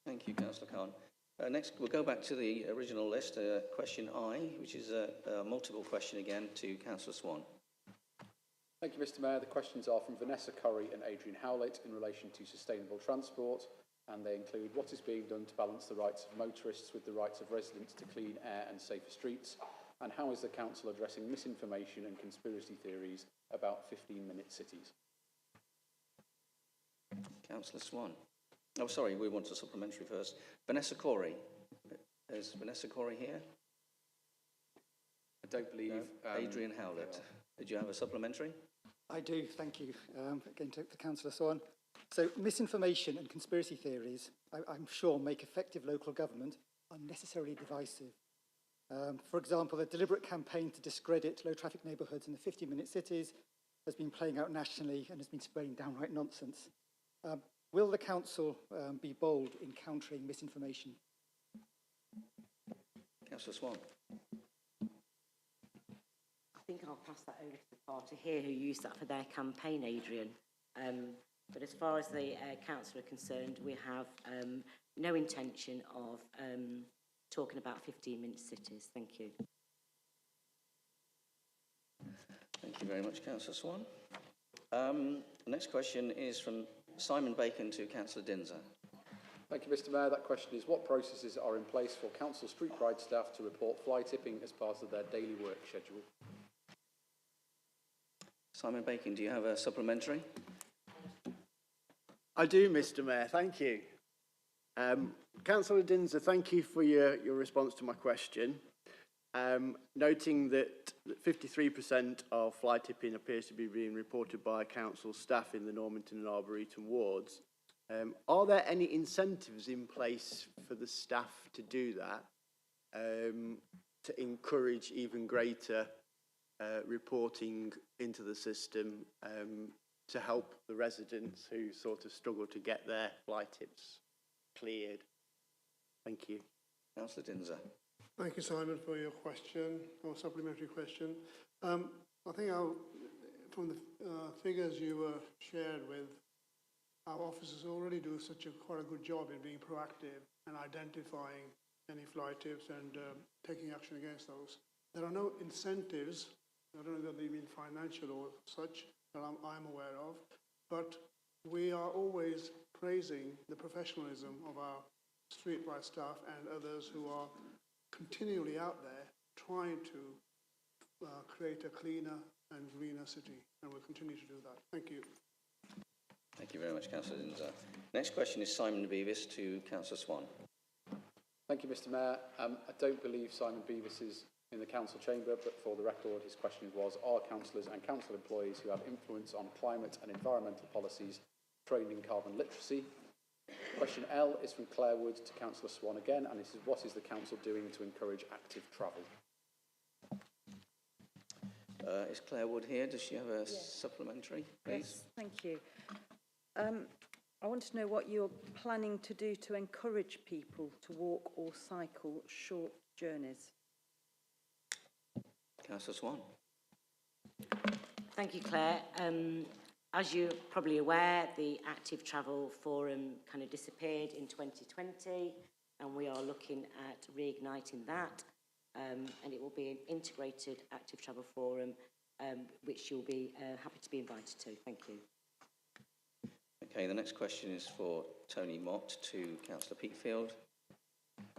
Thank you, Councillor Khan. Next, we'll go back to the original list, question I, which is a multiple question again to Councillor Swan. Thank you, Mr. Mayor. The questions are from Vanessa Curry and Adrian Howlett in relation to sustainable transport, and they include what is being done to balance the rights of motorists with the rights of residents to clean air and safer streets, and how is the council addressing misinformation and conspiracy theories about 15-minute cities? Councillor Swan. Oh, sorry, we want a supplementary first. Vanessa Corey. Is Vanessa Corey here? I don't believe... No? Adrian Howlett. Did you have a supplementary? I do, thank you. Again, to Councillor Swan. So misinformation and conspiracy theories, I'm sure, make effective local government unnecessarily divisive. For example, the deliberate campaign to discredit low-traffic neighbourhoods in the 50-minute cities has been playing out nationally and has been spreading downright nonsense. Will the council be bold in countering misinformation? Councillor Swan. I think I'll pass that over to the party here who used that for their campaign, Adrian. But as far as the council are concerned, we have no intention of talking about 15-minute cities. Thank you. Thank you very much, Councillor Swan. The next question is from Simon Bacon to Councillor Dinser. Thank you, Mr. Mayor. That question is, what processes are in place for council street pride staff to report fly tipping as part of their daily work schedule? Simon Bacon, do you have a supplementary? I do, Mr. Mayor. Thank you. Councillor Dinser, thank you for your response to my question. Noting that 53% of fly tipping appears to be being reported by council staff in the Normanton and Arboretum wards, are there any incentives in place for the staff to do that, to encourage even greater reporting into the system to help the residents who sort of struggle to get their fly tips cleared? Thank you. Councillor Dinser. Thank you, Simon, for your question, or supplementary question. I think from the figures you shared with, our officers already do quite a good job in being proactive and identifying any fly tips and taking action against those. There are no incentives, I don't know whether they mean financial or such, that I'm aware of, but we are always praising the professionalism of our street pride staff and others who are continually out there trying to create a cleaner and greener city, and we'll continue to do that. Thank you. Thank you very much, Councillor Dinser. Next question is Simon Beavis to Councillor Swan. Thank you, Mr. Mayor. I don't believe Simon Beavis is in the council chamber, but for the record, his question was, are councillors and council employees who have influence on climate and environmental policies trained in carbon literacy? Question L is from Claire Wood to Councillor Swan again, and this is, what is the council doing to encourage active travel? Is Claire Wood here? Does she have a supplementary, please? Yes, thank you. I want to know what you're planning to do to encourage people to walk or cycle short journeys. Councillor Swan. Thank you, Claire. As you're probably aware, the Active Travel Forum kind of disappeared in 2020, and we are looking at reigniting that, and it will be an integrated Active Travel Forum, which you'll be happy to be invited to. Thank you. Okay, the next question is for Tony Mott to Councillor Peakfield.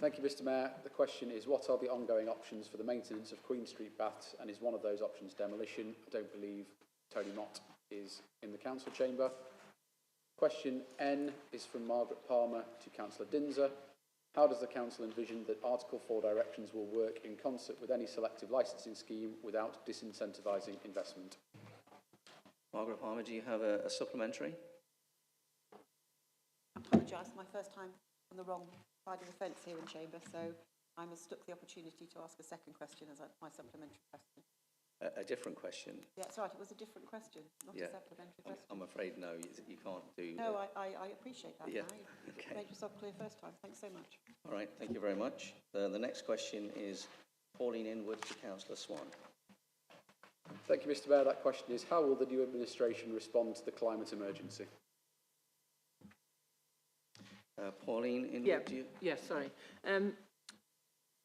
Thank you, Mr. Mayor. The question is, what are the ongoing options for the maintenance of Queen Street baths, and is one of those options demolition? I don't believe Tony Mott is in the council chamber. Question N is from Margaret Palmer to Councillor Dinser. How does the council envision that Article 4 directions will work in concert with any selective licensing scheme without disincentivising investment? Margaret Palmer, do you have a supplementary? I apologise, my first time on the wrong side of the fence here in chamber, so I mistook the opportunity to ask a second question as my supplementary question. A different question? Yeah, that's right, it was a different question, not a supplementary question. I'm afraid no, you can't do... No, I appreciate that. Yeah, You okay. made yourself clear first time. Thanks so much. All right, thank you very much. The next question is Pauline Inwood to Councillor Swan. Thank you, Mr Mayor. That question is, how will the new administration respond to the climate emergency? Pauline, in sorry.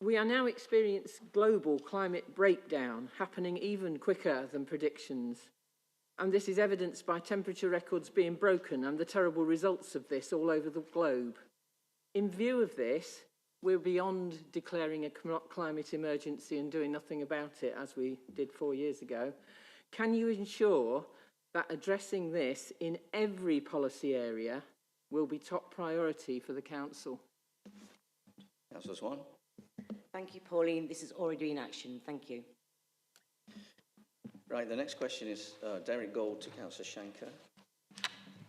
We are now experiencing global climate breakdown happening even quicker than predictions. And this is evidenced by temperature records being broken and the terrible results of this all over the globe. In view of this, we're beyond declaring a climate emergency and doing nothing about it as we did 4 years ago. Can you ensure that addressing this in every policy area will be top priority for the Council? Councillor Swan. Thank you, Pauline. This is already in action. Thank you. Right, the next question is Derek Gold to Councillor Shanker.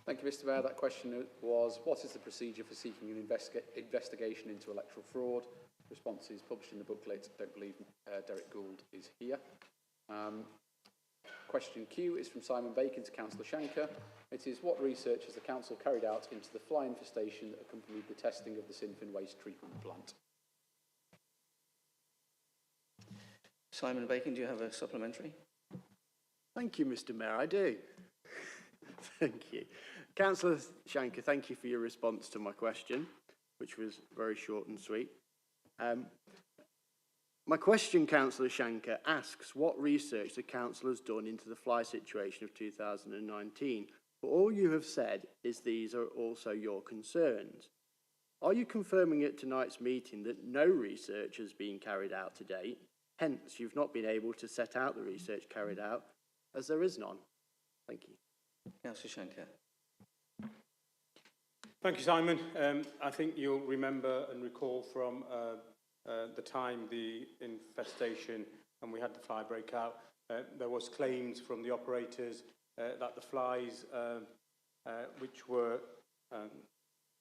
Thank you, Mr Mayor. That question was, what is the procedure for seeking an investigation into electoral fraud? Response is published in the booklet. Don't believe Derek Gould is here. Question Q is from Simon Bacon to Councillor Shanker. It is, what research has the Council carried out into the fly infestation that accompanied the testing of the Sinfin waste treatment plant? Simon Bacon, do you have a supplementary? Thank you, Mr Mayor, I do. Thank you. Councillor Shanker, thank you for your response to my question, which was very short and sweet. My question, Councillor Shanker, asks what research the Council has done into the fly situation of 2019. But all you have said is these are also your concerns. Are you confirming at tonight's meeting that no research has been carried out to date? Hence, you've not been able to set out the research carried out, as there is none. Thank you. Councillor Shanker. Thank you, Simon. I think you'll remember and recall from the time the infestation and we had the fly breakout, there was claims from the operators that the flies, which were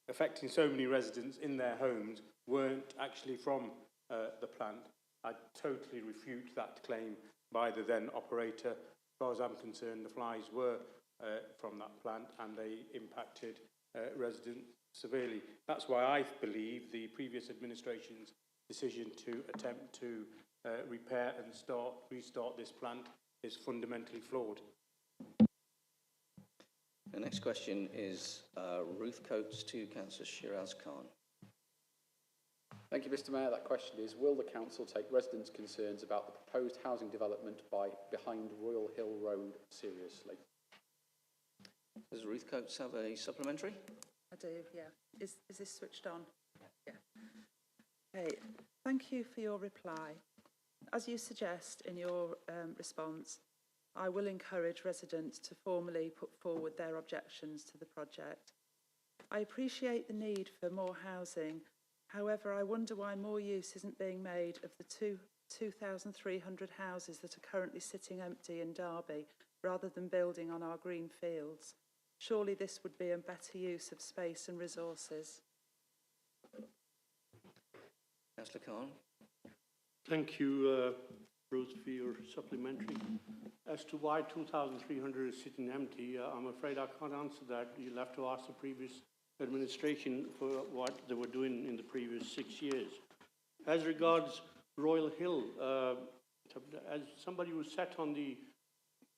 affecting so many residents in their homes, weren't actually from the plant. I totally refute that claim by the then operator. As far as I'm concerned, the flies were from that plant and they impacted residents severely. That's why I believe the previous administration's decision to attempt to repair and restart this plant is fundamentally flawed. The next question is Ruth Coates to Councillor Shiraz Khan. Thank you, Mr Mayor. That question is, will the Council take residents' concerns about the proposed housing development behind Royal Hill Road seriously? Does Ruth Coates have a supplementary? I do, yeah. Is this switched on? Yeah. Okay, thank you for your reply. As you suggest in your response, I will encourage residents to formally put forward their objections to the project. I appreciate the need for more housing. However, I wonder why more use isn't being made of the 2,300 houses that are currently sitting empty in Derby, rather than building on our green fields. Surely this would be a better use of space and resources. Councillor Khan. Thank you, Ruth, for your supplementary. As to why 2,300 is sitting empty, I'm afraid I can't answer that. You'll have to ask the previous administration for what they were doing in the previous 6 years. As regards Royal Hill, as somebody who sat on the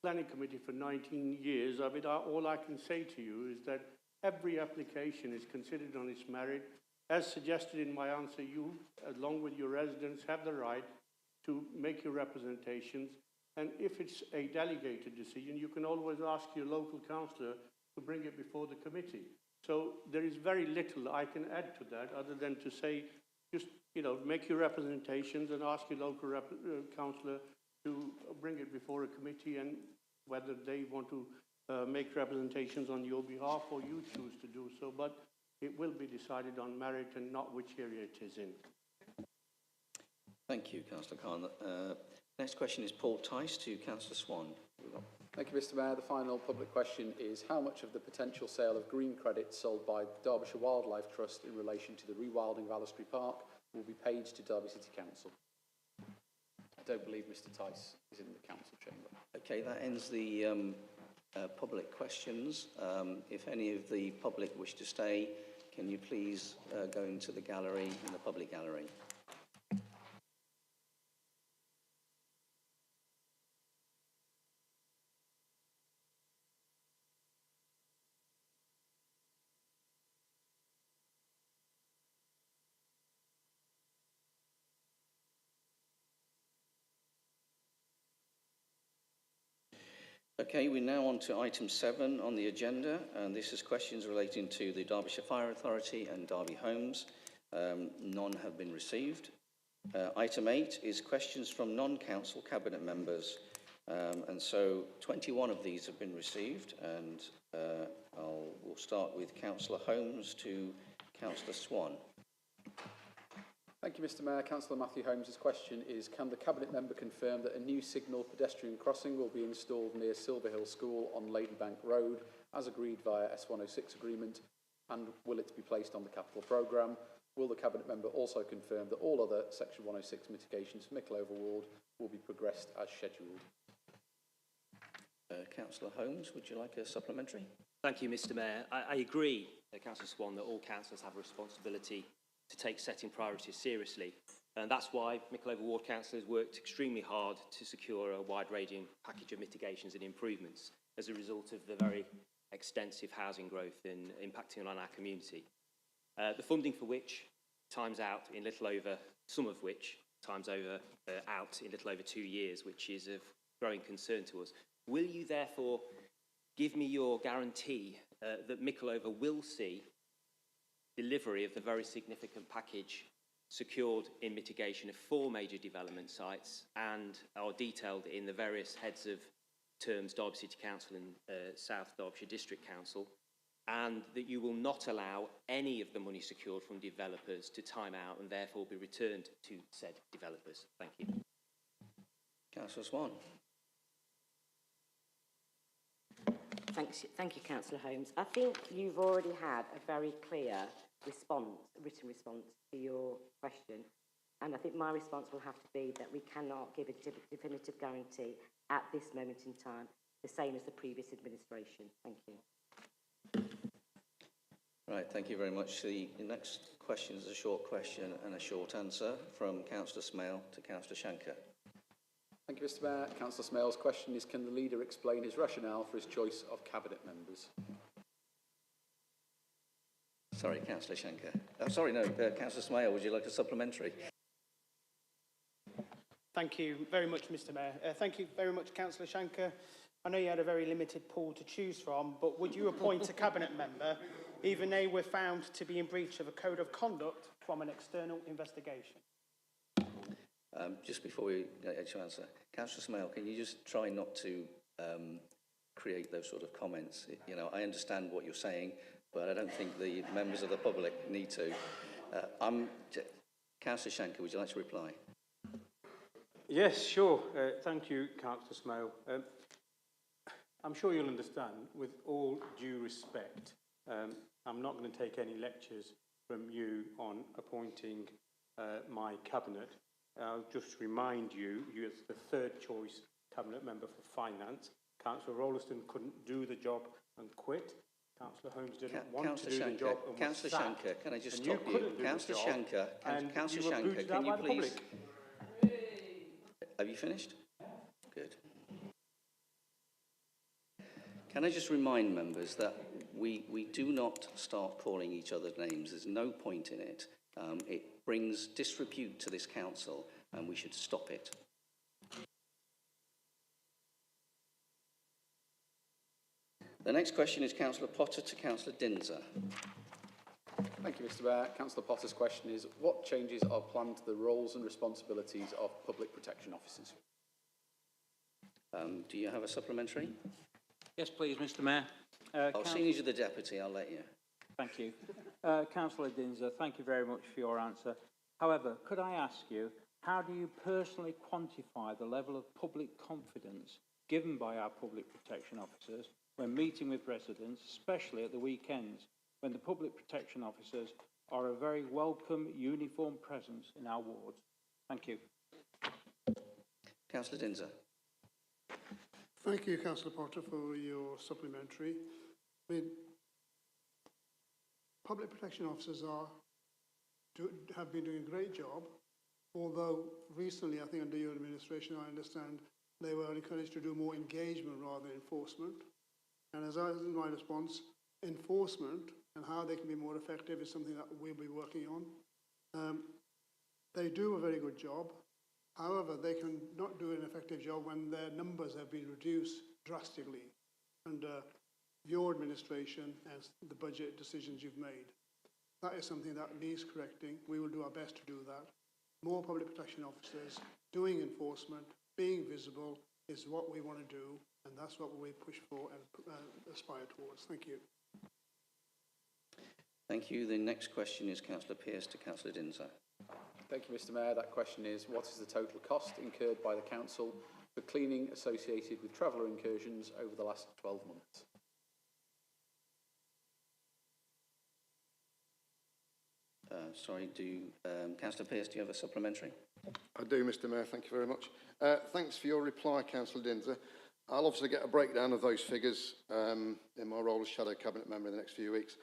planning committee for 19 years, all I can say to you is that every application is considered on its merit. As suggested in my answer, you, along with your residents, have the right to make your representations. And if it's a delegated decision, you can always ask your local councillor to bring it before the committee. So there is very little I can add to that other than to say, just, make your representations and ask your local councillor to bring it before a committee, and whether they want to make representations on your behalf or you choose to do so. But it will be decided on merit and not which area it is in. Thank you, Councillor Khan. Next question is Paul Tice to Councillor Swan. Thank you, Mr Mayor. The final public question is, how much of the potential sale of green credits sold by Derbyshire Wildlife Trust in relation to the rewilding of Alistair Park will be paid to Derby City Council? I don't believe Mr Tice is in the council chamber. Okay, that ends the public questions. If any of the public wish to stay, can you please go into the gallery, in the public gallery. Okay, we're now on to item 7 on the agenda, and this is questions relating to the Derbyshire Fire Authority and Derby Homes. None have been received. Item 8 is questions from non-council cabinet members, and so 21 of these have been received, and we'll start with Councillor Holmes to Councillor Swan. Thank you, Mr Mayor. Councillor Matthew Holmes' question is, can the Cabinet member confirm that a new signal pedestrian crossing will be installed near Silverhill School on Ladybank Road, as agreed via S106 agreement, and will it be placed on the capital programme? Will the Cabinet member also confirm that all other Section 106 mitigations for Mickleover Ward will be progressed as scheduled? Councillor Holmes, would you like a supplementary? Thank you, Mr Mayor. I agree, Councillor Swan, that all councillors have a responsibility to take setting priorities seriously. And that's why Mickleover Ward councillors worked extremely hard to secure a wide-ranging package of mitigations and improvements as a result of the very extensive housing growth and impacting on our community. The funding for which times out in little over, some of which times out in little over 2 years, which is of growing concern to us. Will you therefore give me your guarantee that Mickleover will see delivery of the very significant package secured in mitigation of 4 major development sites and are detailed in the various heads of terms Derby City Council and South Derbyshire District Council, and that you will not allow any of the money secured from developers to time out and therefore be returned to said developers? Thank you. Councillor Swan. Thank you, Councillor Holmes. I think you've already had a very clear response, written response to your question, and I think my response will have to be that we cannot give a definitive guarantee at this moment in time, the same as the previous administration. Thank you. Right, thank you very much. The next question is a short question and a short answer from Councillor Smale to Councillor Shanker. Thank you, Mr Mayor. Councillor Smale's question is, can the leader explain his rationale for his choice of cabinet members? Sorry, Councillor Shanker. Oh, sorry, no, Councillor Smale, would you like a supplementary? Thank you very much, Mr Mayor. Thank you very much, Councillor Shanker. I know you had a very limited pool to choose from, but would you appoint a cabinet member even they were found to be in breach of a code of conduct from an external investigation? Just before we get to answer, Councillor Smale, can you just try not to create those sort of comments? You know, I understand what you're saying, but I don't think the members of the public need to. Councillor Shanker, would you like to reply? Yes, sure. Thank you, Councillor Smale. I'm sure you'll understand, with all due respect, I'm not going to take any lectures from you on appointing my cabinet. I'll just remind you, you're the third choice cabinet member for finance. Councillor Rolleston couldn't do the job and quit. Councillor Holmes didn't want to do the job and Councillor was sacked. Shanker, can I just And stop you? Councillor Shanker, Councillor Shanker, can you please? Have you finished? Good. Can I just remind members that we do not start calling each other names. There's no point in it. It brings disrepute to this council, and we should stop it. The next question is Councillor Potter to Councillor Dinser. Thank you, Mr Mayor. Councillor Potter's question is, what changes are planned to the roles and responsibilities of public protection officers? Do you have a supplementary? Yes, please, Mr Mayor. Seeing as you're the deputy, I'll let you. Thank you. Councillor Dinser, thank you very much for your answer. However, could I ask you, how do you personally quantify the level of public confidence given by our public protection officers when meeting with residents, especially at the weekends, when the public protection officers are a very welcome, uniform presence in our wards? Thank you. Councillor Dinser. Thank you, Councillor Potter, for your supplementary. I mean, public protection officers have been doing a great job, although recently, I think under your administration, I understand they were encouraged to do more engagement rather than enforcement. And as in my response, enforcement and how they can be more effective is something that we'll be working on. They do a very good job. However, they can not do an effective job when their numbers have been reduced drastically under your administration and the budget decisions you've made. That is something that needs correcting. We will do our best to do that. More public protection officers doing enforcement, being visible is what we want to do, and that's what we push for and aspire towards. Thank you. Thank you. The next question is Councillor Pearce to Councillor Dinser. Thank you, Mr Mayor. That question is, what is the total cost incurred by the Council for cleaning associated with traveller incursions over the last 12 months? Sorry, Councillor Pearce, do you have a supplementary? I do, Mr Mayor. Thank you very much. Thanks for your reply, Councillor Dinser. I'll obviously get a breakdown of those figures in my role as Shadow Cabinet Member in the next few weeks.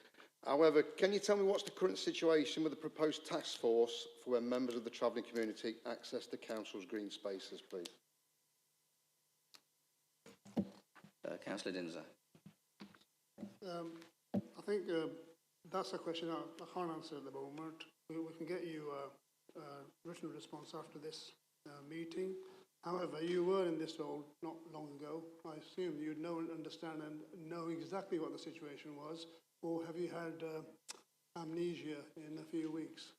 However, can you tell me what's the current situation with the proposed task force for when members of the travelling community access the Council's green spaces, please? Councillor Dinser. I think that's a question I can't answer at the moment. We can get you a written response after this meeting. However, you were in this role not long ago. I assume you'd know and understand and know exactly what the situation was. Or have you had amnesia in a few weeks?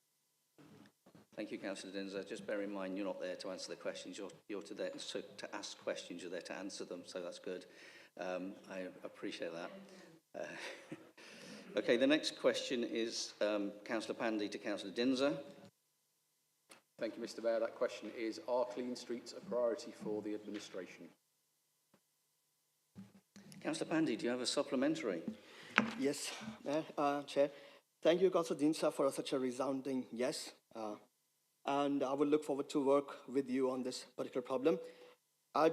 Thank you, Councillor Dinser. Just bear in mind, you're not there to answer the questions. You're there to ask questions. You're there to answer them, so that's good. I appreciate that. Okay, the next question is Councillor Pandy to Councillor Dinser. Thank you, Mr Mayor. That question is, are clean streets a priority for the administration? Councillor Pandy, do you have a supplementary? Yes, Chair. Thank you, Councillor Dinser, for such a resounding yes. And I will look forward to work with you on this particular problem. I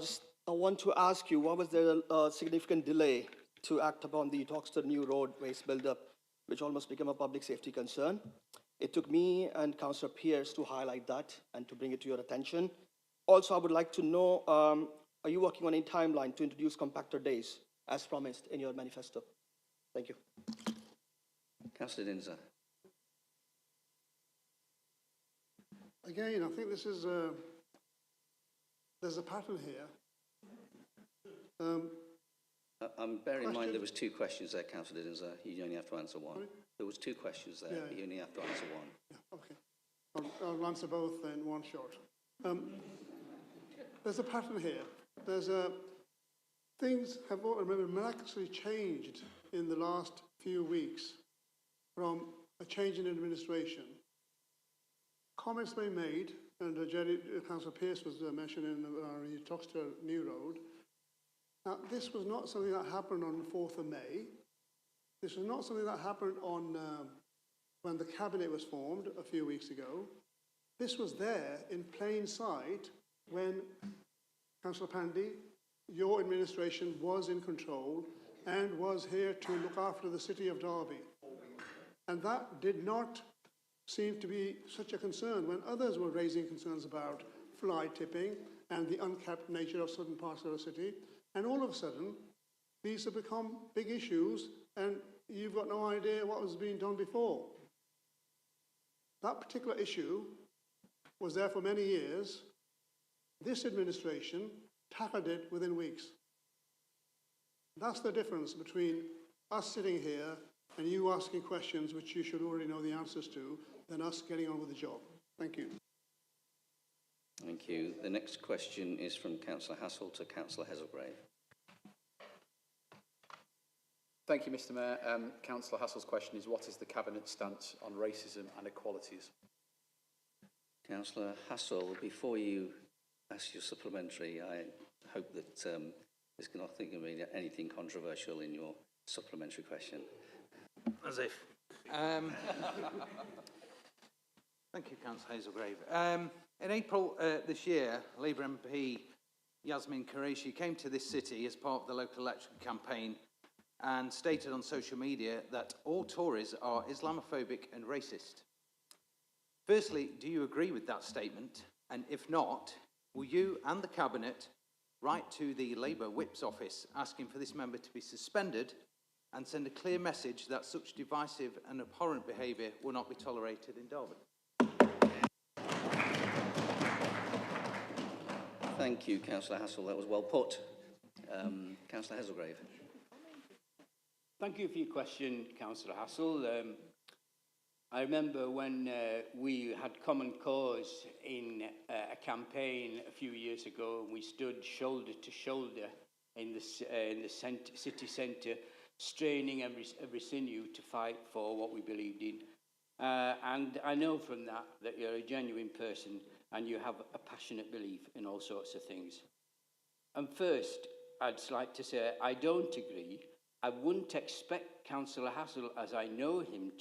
want to ask you, why was there a significant delay to act upon the Toxter New Road waste buildup, which almost became a public safety concern? It took me and Councillor Pearce to highlight that and to bring it to your attention. Also, I would like to know, are you working on a timeline to introduce compactor days as promised in your manifesto? Thank you. Councillor Dinser. Again, I think this is there's a pattern here. Bear in mind there was two questions there, Councillor Dinser. You only have to answer one. Sorry? There was two questions there. Yeah. You only have to answer one. Yeah, okay. I'll answer both in one shot. There's a pattern here. There's things have miraculously changed in the last few weeks from a change in administration. Comments were made, and Councillor Pearce was mentioning the Toxter New Road. Now, this was not something that happened on the 4th of May. This was not something that happened on when the Cabinet was formed a few weeks ago. This was there in plain sight when, Councillor Pandy, your administration was in control and was here to look after the city of Derby. And that did not seem to be such a concern when others were raising concerns about fly tipping and the unkept nature of certain parts of the city. And all of a sudden, these have become big issues and you've got no idea what was being done before. That particular issue was there for many years. This administration tackled it within weeks. That's the difference between us sitting here and you asking questions which you should already know the answers to, than us getting on with the job. Thank you. Thank you. The next question is from Councillor Hassel to Councillor Hazelgrave. Thank you, Mr Mayor. Councillor Hassel's question is, what is the Cabinet stance on racism and equalities? Councillor Hassel, before you ask your supplementary, I hope that there's not going to be anything controversial in your supplementary question. As if. Thank you, Councillor Hazelgrave. In April this year, Labour MP Yasmin Qureshi came to this city as part of the local election campaign and stated on social media that all Tories are Islamophobic and racist. Firstly, do you agree with that statement? And if not, will you and the Cabinet write to the Labour Whip's office asking for this member to be suspended and send a clear message that such divisive and abhorrent behaviour will not be tolerated in Derby? Thank you, Councillor Hassel. That was well put. Councillor Hazelgrave. Thank you for your question, Councillor Hassel. I remember when we had Common Cause in a campaign a few years ago, and we stood shoulder to shoulder in the city centre, straining every sinew to fight for what we believed in. And I know from that you're a genuine person and you have a passionate belief in all sorts of things. And first, I'd like to say I don't agree. I wouldn't expect Councillor Hassel, as I know him,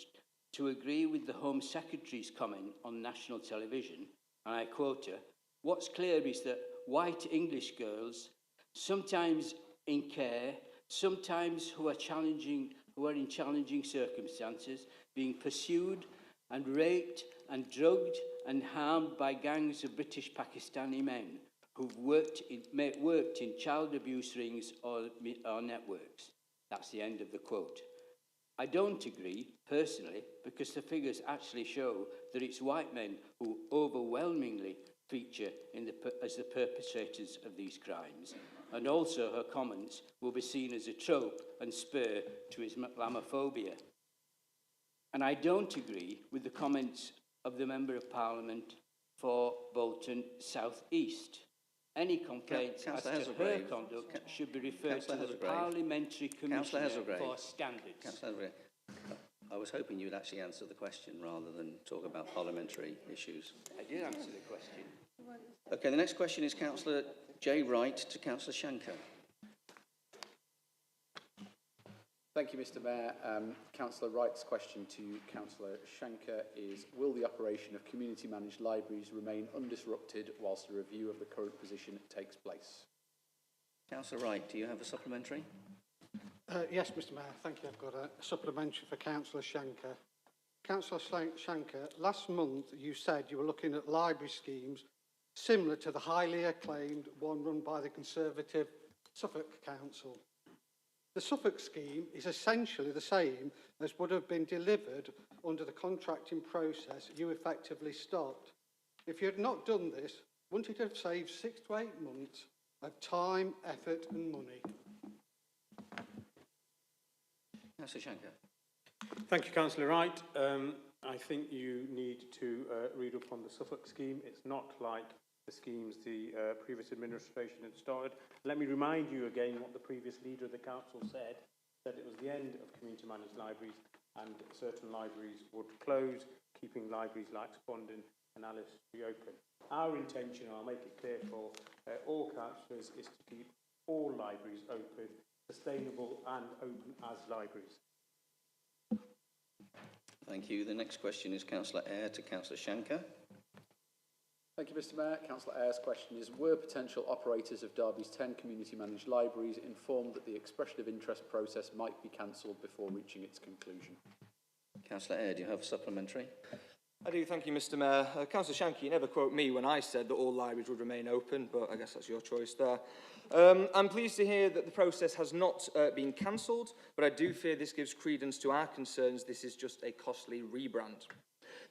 to agree with the Home Secretary's comment on national television, and I quote her, "What's clear is that white English girls, sometimes in care, sometimes who are in challenging circumstances, being pursued and raped and drugged and harmed by gangs of British Pakistani men who've worked in child abuse rings or networks." That's the end of the quote. I don't agree, personally, because the figures actually show that it's white men who overwhelmingly feature as the perpetrators of these crimes. And also her comments will be seen as a trope and spur to Islamophobia. And I don't agree with the comments of the Member of Parliament for Bolton South East. Any complaints as to her conduct should be referred to the Parliamentary Commissioner for Standards. Councillor Hazelgrave, I was hoping you would actually answer the question rather than talk about parliamentary issues. I did answer the question. Okay, the next question is Councillor J. Wright to Councillor Shanker. Thank you, Mr Mayor. Councillor Wright's question to Councillor Shanker is, will the operation of community managed libraries remain undisrupted whilst a review of the current position takes place? Councillor Wright, do you have a supplementary? Yes, Mr Mayor, thank you. I've got a supplementary for Councillor Shanker. Councillor Shanker, last month you said you were looking at library schemes similar to the highly acclaimed one run by the Conservative Suffolk Council. The Suffolk scheme is essentially the same as would have been delivered under the contracting process you effectively stopped. If you had not done this, wouldn't it have saved 6 to 8 months of time, effort and money? Councillor Shanker. Thank you, Councillor Wright. I think you need to read up on the Suffolk scheme. It's not like the schemes the previous administration had started. Let me remind you again what the previous leader of the council said, that it was the end of community managed libraries and certain libraries would close, keeping libraries like Spondon and Alice reopen. Our intention, I'll make it clear for all councillors, is to keep all libraries open, sustainable and open as libraries. Thank you. The next question is Councillor Eyre to Councillor Shanker. Thank you, Mr Mayor. Councillor Eyre's question is, were potential operators of Derby's 10 community managed libraries informed that the expression of interest process might be cancelled before reaching its conclusion? Councillor Eyre, do you have a supplementary? I do, thank you, Mr Mayor. Councillor Shanker, you never quote me when I said that all libraries would remain open, but I guess that's your choice there. I'm pleased to hear that the process has not been cancelled, but I do fear this gives credence to our concerns. This is just a costly rebrand.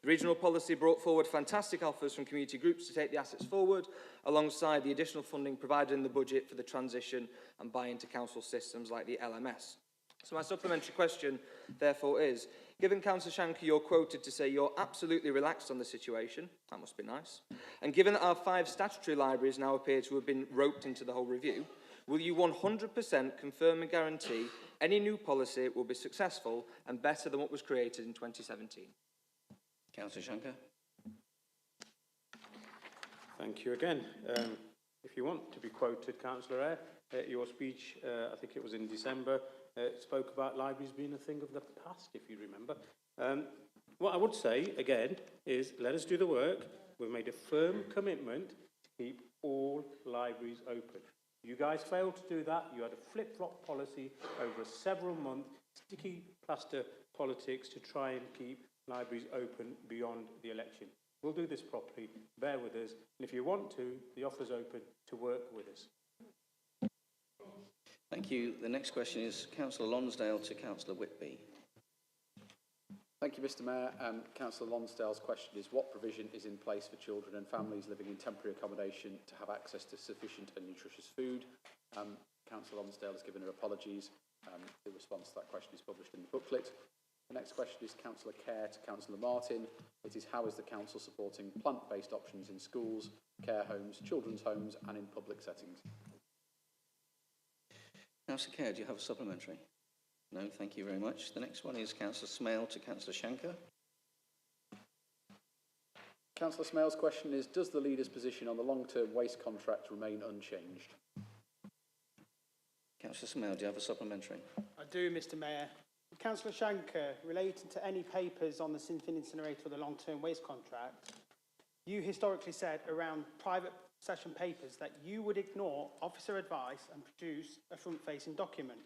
The regional policy brought forward fantastic offers from community groups to take the assets forward, alongside the additional funding provided in the budget for the transition and buy-in to council systems like the LMS. So my supplementary question, therefore, is, given Councillor Shanker, you're quoted to say you're absolutely relaxed on the situation, that must be nice, and given that our 5 statutory libraries now appear to have been roped into the whole review, will you 100% confirm and guarantee any new policy will be successful and better than what was created in 2017? Councillor Shanker. Thank you again. If you want to be quoted, Councillor Eyre, your speech, I think it was in December, spoke about libraries being a thing of the past, if you remember. What I would say, again, is let us do the work. We've made a firm commitment to keep all libraries open. You guys failed to do that. You had a flip-flop policy over a several-month sticky plaster politics to try and keep libraries open beyond the election. We'll do this properly. Bear with us. And if you want to, the offer's open to work with us. Thank you. The next question is Councillor Lonsdale to Councillor Whitby. Thank you, Mr Mayor. Councillor Lonsdale's question is, what provision is in place for children and families living in temporary accommodation to have access to sufficient and nutritious food? Councillor Lonsdale has given her apologies. The response to that question is published in the booklet. The next question is Councillor Kerr to Councillor Martin. It is, how is the council supporting plant-based options in schools, care homes, children's homes and in public settings? Councillor Kerr, do you have a supplementary? No, thank you very much. The next one is Councillor Smale to Councillor Shanker. Councillor Smale's question is, does the leader's position on the long-term waste contract remain unchanged? Councillor Smale, do you have a supplementary? I do, Mr Mayor. Councillor Shanker, relating to any papers on the Sinfin incinerator or the long-term waste contract, you historically said around private session papers that you would ignore officer advice and produce a front-facing document.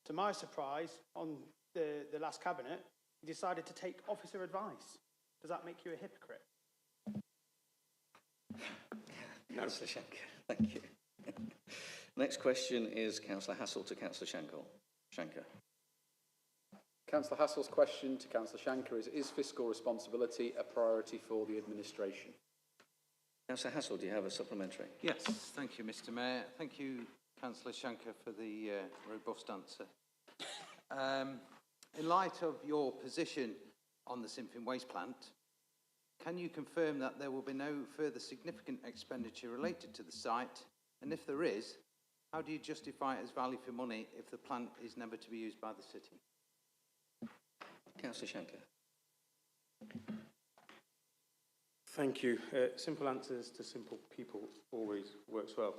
To my surprise, on the last cabinet, you decided to take officer advice. Does that make you a hypocrite? Councillor Shanker, thank you. Next question is Councillor Hassel to Councillor Shanker. Councillor Hassel's question to Councillor Shanker is fiscal responsibility a priority for the administration? Councillor Hassel, do you have a supplementary? Yes, thank you, Mr Mayor. Thank you, Councillor Shanker, for the robust answer. In light of your position on the Sinfin waste plant, can you confirm that there will be no further significant expenditure related to the site? And if there is, how do you justify it as value for money if the plant is never to be used by the city? Councillor Shanker. Thank you. Simple answers to simple people always works well.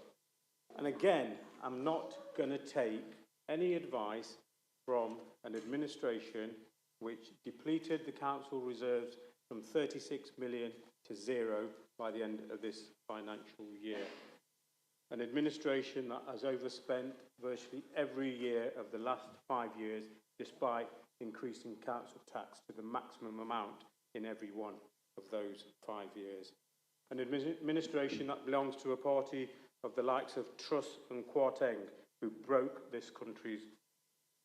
And again, I'm not going to take any advice from an administration which depleted the council reserves from 36 million to 0 by the end of this financial year. An administration that has overspent virtually every year of the last 5 years, despite increasing council tax to the maximum amount in every one of those 5 years. An administration that belongs to a party of the likes of Truss and Kwarteng, who broke this country's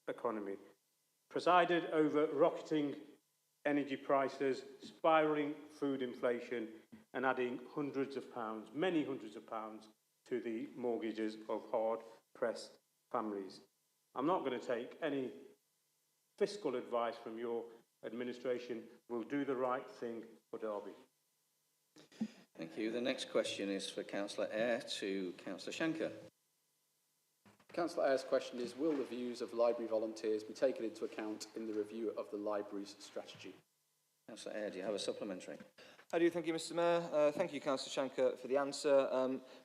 economy, presided over rocketing energy prices, spiralling food inflation, and adding hundreds of pounds, many hundreds of pounds, to the mortgages of hard-pressed families. I'm not going to take any fiscal advice from your administration. We'll do the right thing for Derby. Thank you. The next question is for Councillor Eyre to Councillor Shanker. Councillor Eyre's question is, will the views of library volunteers be taken into account in the review of the library's strategy? Councillor Eyre, do you have a supplementary? I do, thank you, Mr Mayor. Thank you, Councillor Shanker, for the answer.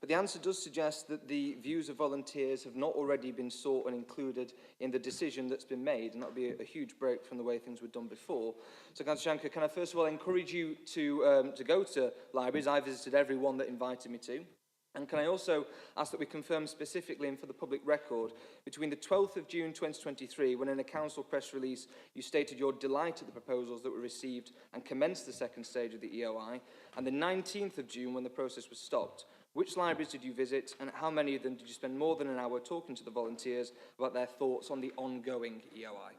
But the answer does suggest that the views of volunteers have not already been sought and included in the decision that's been made, and that would be a huge break from the way things were done before. So, Councillor Shanker, can I first of all encourage you to go to libraries? I visited every one that invited me to. And can I also ask that we confirm specifically and for the public record, between the 12th of June 2023, when in a council press release you stated your delight at the proposals that were received and commenced the second stage of the EOI, and the 19th of June when the process was stopped, which libraries did you visit and how many of them did you spend more than an hour talking to the volunteers about their thoughts on the ongoing EOI?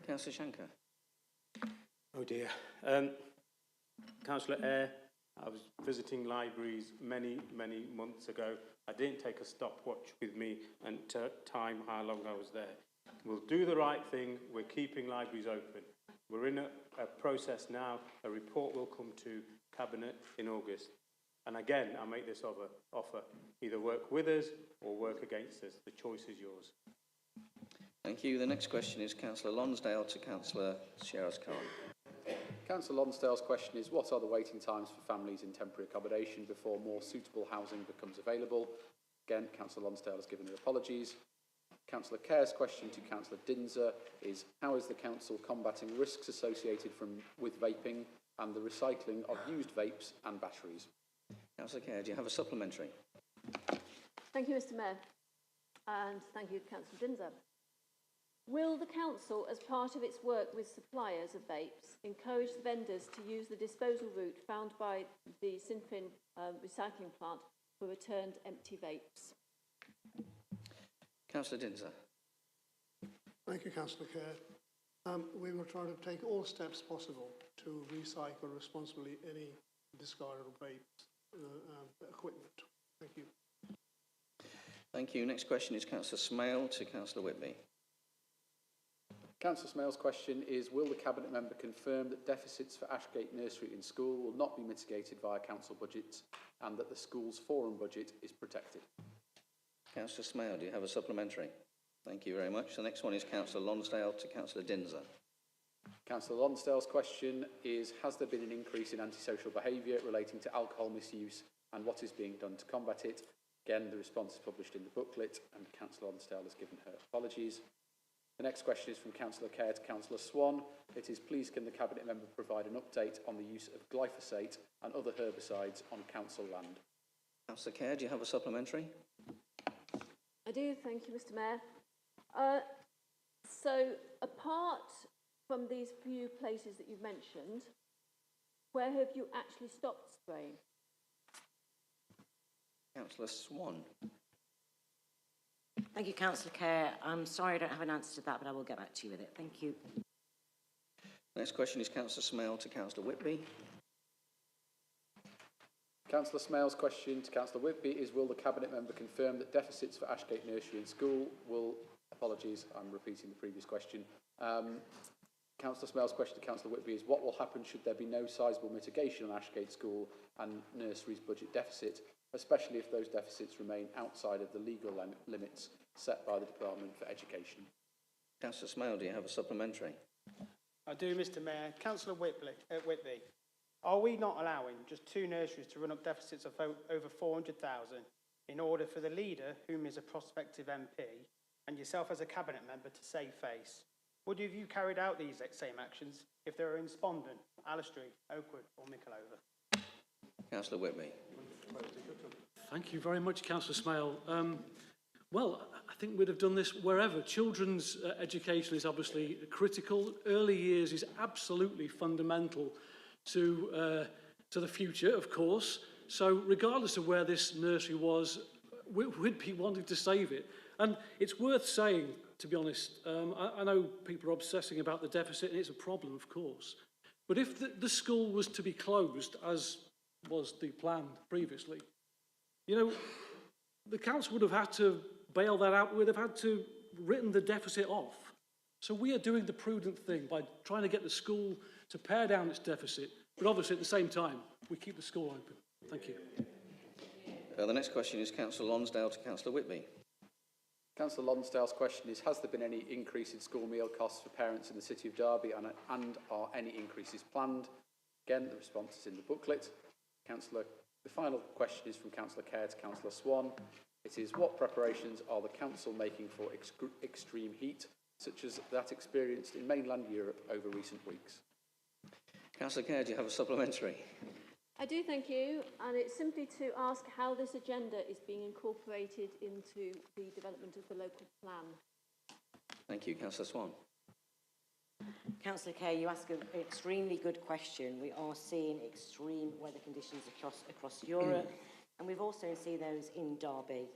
Councillor Shanker. Oh dear. Councillor Eyre, I was visiting libraries many months ago. I didn't take a stopwatch with me and time how long I was there. We'll do the right thing. We're keeping libraries open. We're in a process now. A report will come to Cabinet in August. And again, I make this offer. Either work with us or work against us. The choice is yours. Thank you. The next question is Councillor Lonsdale to Councillor Sheares-Khan. Councillor Lonsdale's question is, what are the waiting times for families in temporary accommodation before more suitable housing becomes available? Again, Councillor Lonsdale has given her apologies. Councillor Kerr's question to Councillor Dinser is, how is the council combating risks associated with vaping and the recycling of used vapes and batteries? Councillor Kerr, do you have a supplementary? Thank you, Mr Mayor, and thank you, Councillor Dinser. Will the council, as part of its work with suppliers of vapes, encourage the vendors to use the disposal route found by the Sinfin recycling plant for returned empty vapes? Councillor Dinser. Thank you, Councillor Kerr. We will try to take all steps possible to recycle responsibly any discarded vapes equipment. Thank you. Thank you. Next question is Councillor Smale to Councillor Whitby. Councillor Smale's question is, will the Cabinet Member confirm that deficits for Ashgate Nursery in school will not be mitigated via council budgets and that the school's forum budget is protected? Councillor Smale, do you have a supplementary? Thank you very much. The next one is Councillor Lonsdale to Councillor Dinser. Councillor Lonsdale's question is, has there been an increase in antisocial behaviour relating to alcohol misuse and what is being done to combat it? Again, the response is published in the booklet and Councillor Lonsdale has given her apologies. The next question is from Councillor Kerr to Councillor Swan. It is, please can the Cabinet Member provide an update on the use of glyphosate and other herbicides on council land? Councillor Kerr, do you have a supplementary? I do, thank you, Mr. Mayor. So, apart from these few places that you've mentioned, where have you actually stopped spraying? Councillor Swan. Thank you, Councillor Kerr. I'm sorry I don't have an answer to that, but I will get back to you with it. Thank you. Next question is Councillor Smale to Councillor Whitby. Councillor Smale's question to Councillor Whitby is, will the Cabinet Member confirm that deficits for Ashgate Nursery in school will... Apologies, I'm repeating the previous question. Councillor Smale's question to Councillor Whitby is, what will happen should there be no sizeable mitigation on Ashgate School and Nursery's budget deficit, especially if those deficits remain outside of the legal limits set by the Department for Education? Councillor Smale, do you have a supplementary? I do, Mr. Mayor. Councillor Whitby, are we not allowing just 2 nurseries to run up deficits of over 400,000 in order for the leader, whom is a prospective MP, and yourself as a Cabinet Member to save face? Would you have carried out these same actions if they were in Spondon, Allestree, Oakwood or Mickleover? Councillor Whitby. Thank you very much, Councillor Smale. Well, I think we'd have done this wherever. Children's education is obviously critical. Early years is absolutely fundamental to the future, of course. So regardless of where this nursery was, we'd be wanting to save it. And it's worth saying, to be honest, I know people are obsessing about the deficit, and it's a problem, of course. But if the school was to be closed, as was the plan previously, you know, the council would have had to bail that out. We'd have had to written the deficit off. So we are doing the prudent thing by trying to get the school to pare down its deficit, but obviously at the same time, we keep the school open. Thank you. The next question is Councillor Lonsdale to Councillor Whitby. Councillor Lonsdale's question is, has there been any increase in school meal costs for parents in the City of Derby and are any increases planned? Again, the response is in the booklet. The final question is from Councillor Kerr to Councillor Swan. It is, what preparations are the council making for extreme heat, such as that experienced in mainland Europe over recent weeks? Councillor Kerr, do you have a supplementary? I do, thank you, and it's simply to ask how this agenda is being incorporated into the development of the local plan. Thank you. Councillor Swan. Councillor Kerr, you ask an extremely good question. We are seeing extreme weather conditions across Europe, and we've also seen those in Derby.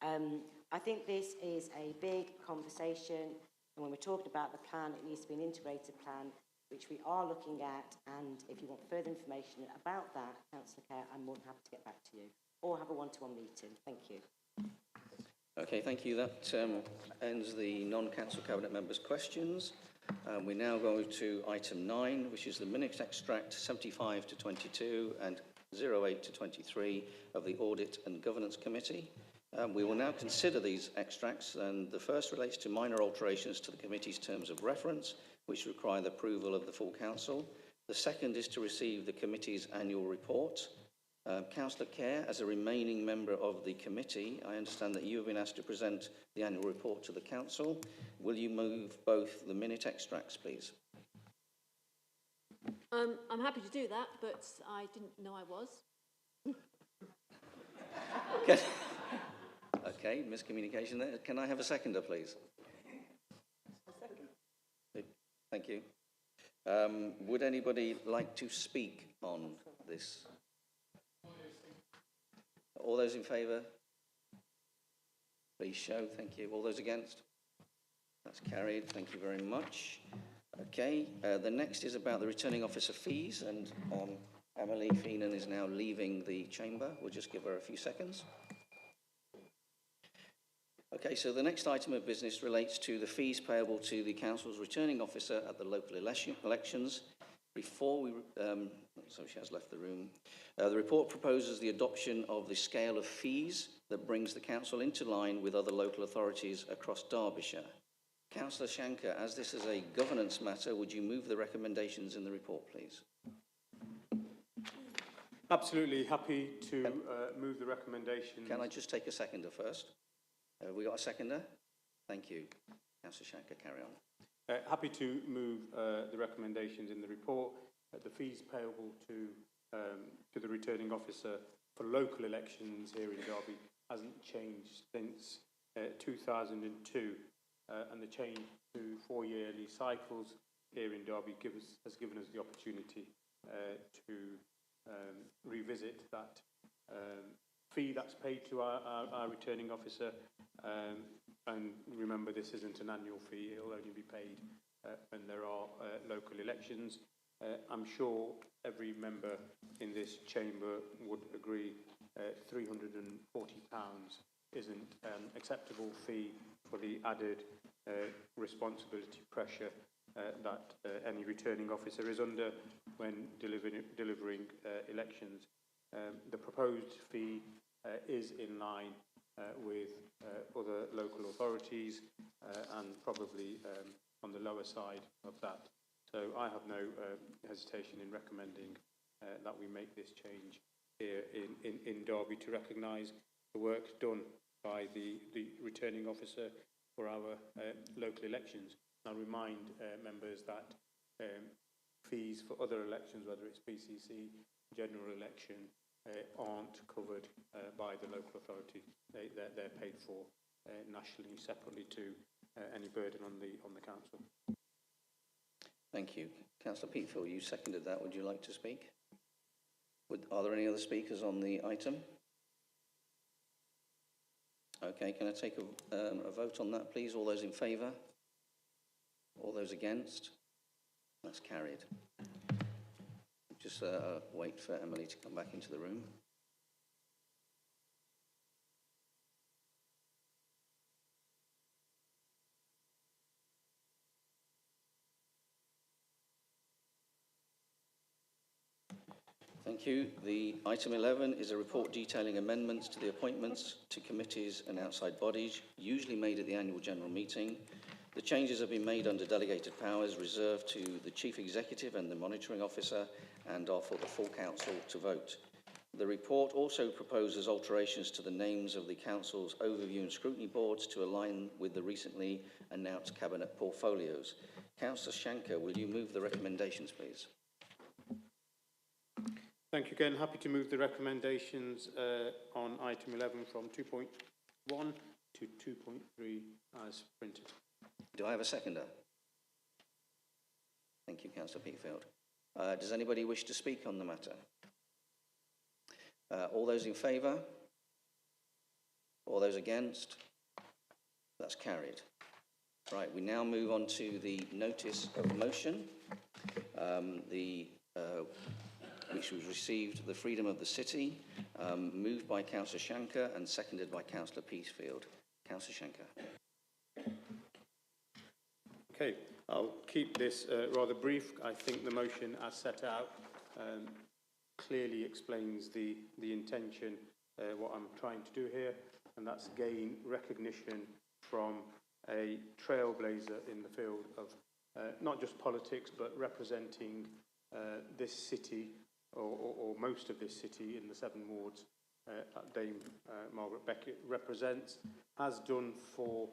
I think this is a big conversation, and when we're talking about the plan, it needs to be an integrated plan, which we are looking at, and if you want further information about that, Councillor Kerr, I'm more than happy to get back to you, or have a one-to-one meeting. Thank you. Okay, thank you. That ends the non-council cabinet members' questions. We now go to item 9, which is the minutes extract 75 to 22 and 08 to 23 of the Audit and Governance Committee. We will now consider these extracts, and the first relates to minor alterations to the committee's terms of reference, which require the approval of the full council. The second is to receive the committee's annual report. Councillor Kerr, as a remaining member of the committee, I understand that you have been asked to present the annual report to the council. Will you move both the minute extracts, please? I'm happy to do that, but I didn't know I was. Okay, miscommunication there. Can I have a seconder, please? Thank you. Would anybody like to speak on this? All those in favour? Please show. Thank you. All those against? That's carried. Thank you very much. Okay, the next is about the returning officer fees, and Emily Feenan is now leaving the chamber. We'll just give her a few seconds. Okay, so the next item of business relates to the fees payable to the council's returning officer at the local elections. Before we, so she has left the room. The report proposes the adoption of the scale of fees that brings the council into line with other local authorities across Derbyshire. Councillor Shanker, as this is a governance matter, would you move the recommendations in the report, please? Absolutely happy to move the recommendations. Can I just take a seconder first? We got a seconder? Thank you. Councillor Shanker, carry on. Happy to move the recommendations in the report. The fees payable to the returning officer for local elections here in Derby hasn't changed since 2002, and the change to 4-yearly cycles here in Derby has given us the opportunity to revisit that fee that's paid to our returning officer. And remember, this isn't an annual fee, it'll only be paid when there are local elections. I'm sure every member in this chamber would agree £340 isn't an acceptable fee for the added responsibility pressure that any returning officer is under when delivering elections. The proposed fee is in line with other local authorities and probably on the lower side of that. So I have no hesitation in recommending that we make this change here in Derby to recognise the work done by the returning officer for our local elections. I'll remind members that fees for other elections, whether it's PCC, general election, aren't covered by the local authority. They're paid for nationally, separately to any burden on the council. Thank you. Councillor Peatfield, you seconded that. Would you like to speak? Are there any other speakers on the item? Okay, can I take a vote on that, please? All those in favour? All those against? That's carried. Just wait for Emily to come back into the room. Thank you. The item 11 is a report detailing amendments to the appointments to committees and outside bodies, usually made at the annual general meeting. The changes have been made under delegated powers reserved to the Chief Executive and the Monitoring Officer and are for the full Council to vote. The report also proposes alterations to the names of the Council's Overview and Scrutiny Boards to align with the recently announced Cabinet portfolios. Councillor Shanker, will you move the recommendations, please? Thank you again. Happy to move the recommendations on item 11 from 2.1 to 2.3 as printed. Do I have a seconder? Thank you, Councillor Peatfield. Does anybody wish to speak on the matter? All those in favour? All those against? That's carried. Right, we now move on to the notice of motion. Which was received, the freedom of the city, moved by Councillor Shanker and seconded by Councillor Peatfield. Councillor Shanker. Okay, I'll keep this rather brief. I think the motion as set out clearly explains the intention, what I'm trying to do here, and that's gain recognition from a trailblazer in the field of not just politics, but representing this city, or most of this city in the 7 wards that Dame Margaret Beckett represents, has done for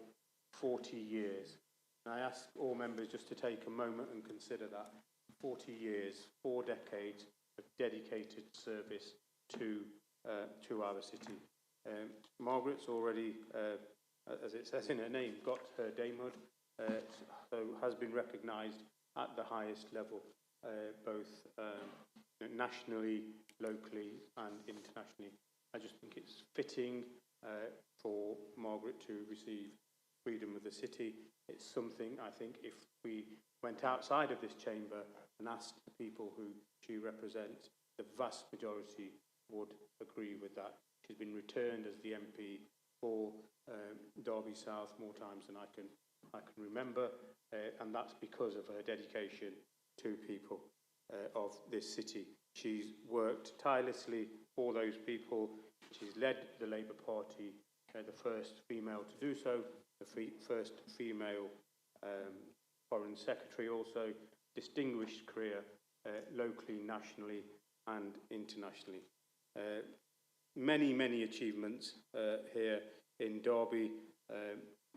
40 years. And I ask all members just to take a moment and consider that. 40 years, 4 decades of dedicated service to our city. Margaret's already, as it says in her name, got her damehood, so has been recognised at the highest level, both nationally, locally and internationally. I just think it's fitting for Margaret to receive freedom of the city. It's something, I think, if we went outside of this chamber and asked the people who she represents, the vast majority would agree with that. She's been returned as the MP for Derby South more times than I can remember, and that's because of her dedication to people of this city. She's worked tirelessly for those people. She's led the Labour Party, the first female to do so, the first female Foreign Secretary, also distinguished career locally, nationally and internationally. Many achievements here in Derby,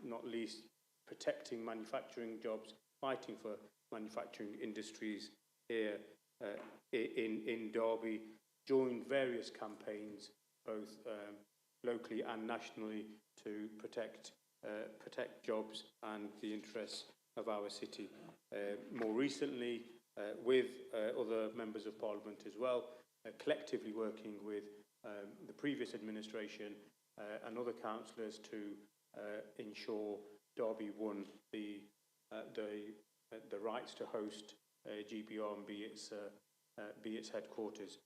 not least protecting manufacturing jobs, fighting for manufacturing industries here in Derby, joined various campaigns, both locally and nationally, to protect jobs and the interests of our city. More recently, with other members of Parliament as well, collectively working with the previous administration and other councillors to ensure Derby won the rights to host GBR and be its headquarters.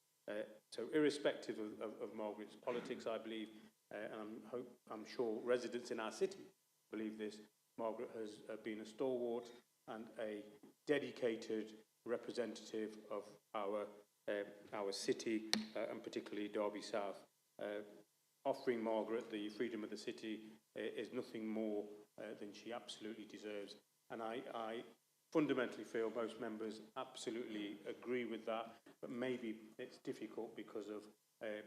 So irrespective of Margaret's politics, I believe, and I'm sure residents in our city believe this, Margaret has been a stalwart and a dedicated representative of our city, and particularly Derby South. Offering Margaret the freedom of the city is nothing more than she absolutely deserves. And I fundamentally feel most members absolutely agree with that, but maybe it's difficult because of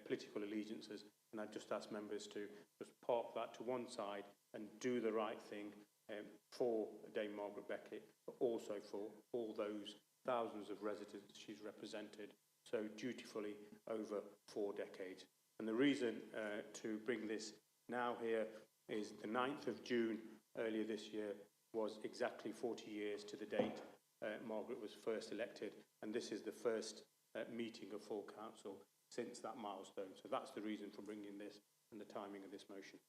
political allegiances. And I just ask members to just park that to one side and do the right thing for Dame Margaret Beckett, but also for all those thousands of residents she's represented so dutifully over 4 decades. And the reason to bring this now here is the 9th of June earlier this year was exactly 40 years to the date Margaret was first elected, and this is the first meeting of full council since that milestone. So that's the reason for bringing this and the timing of this motion.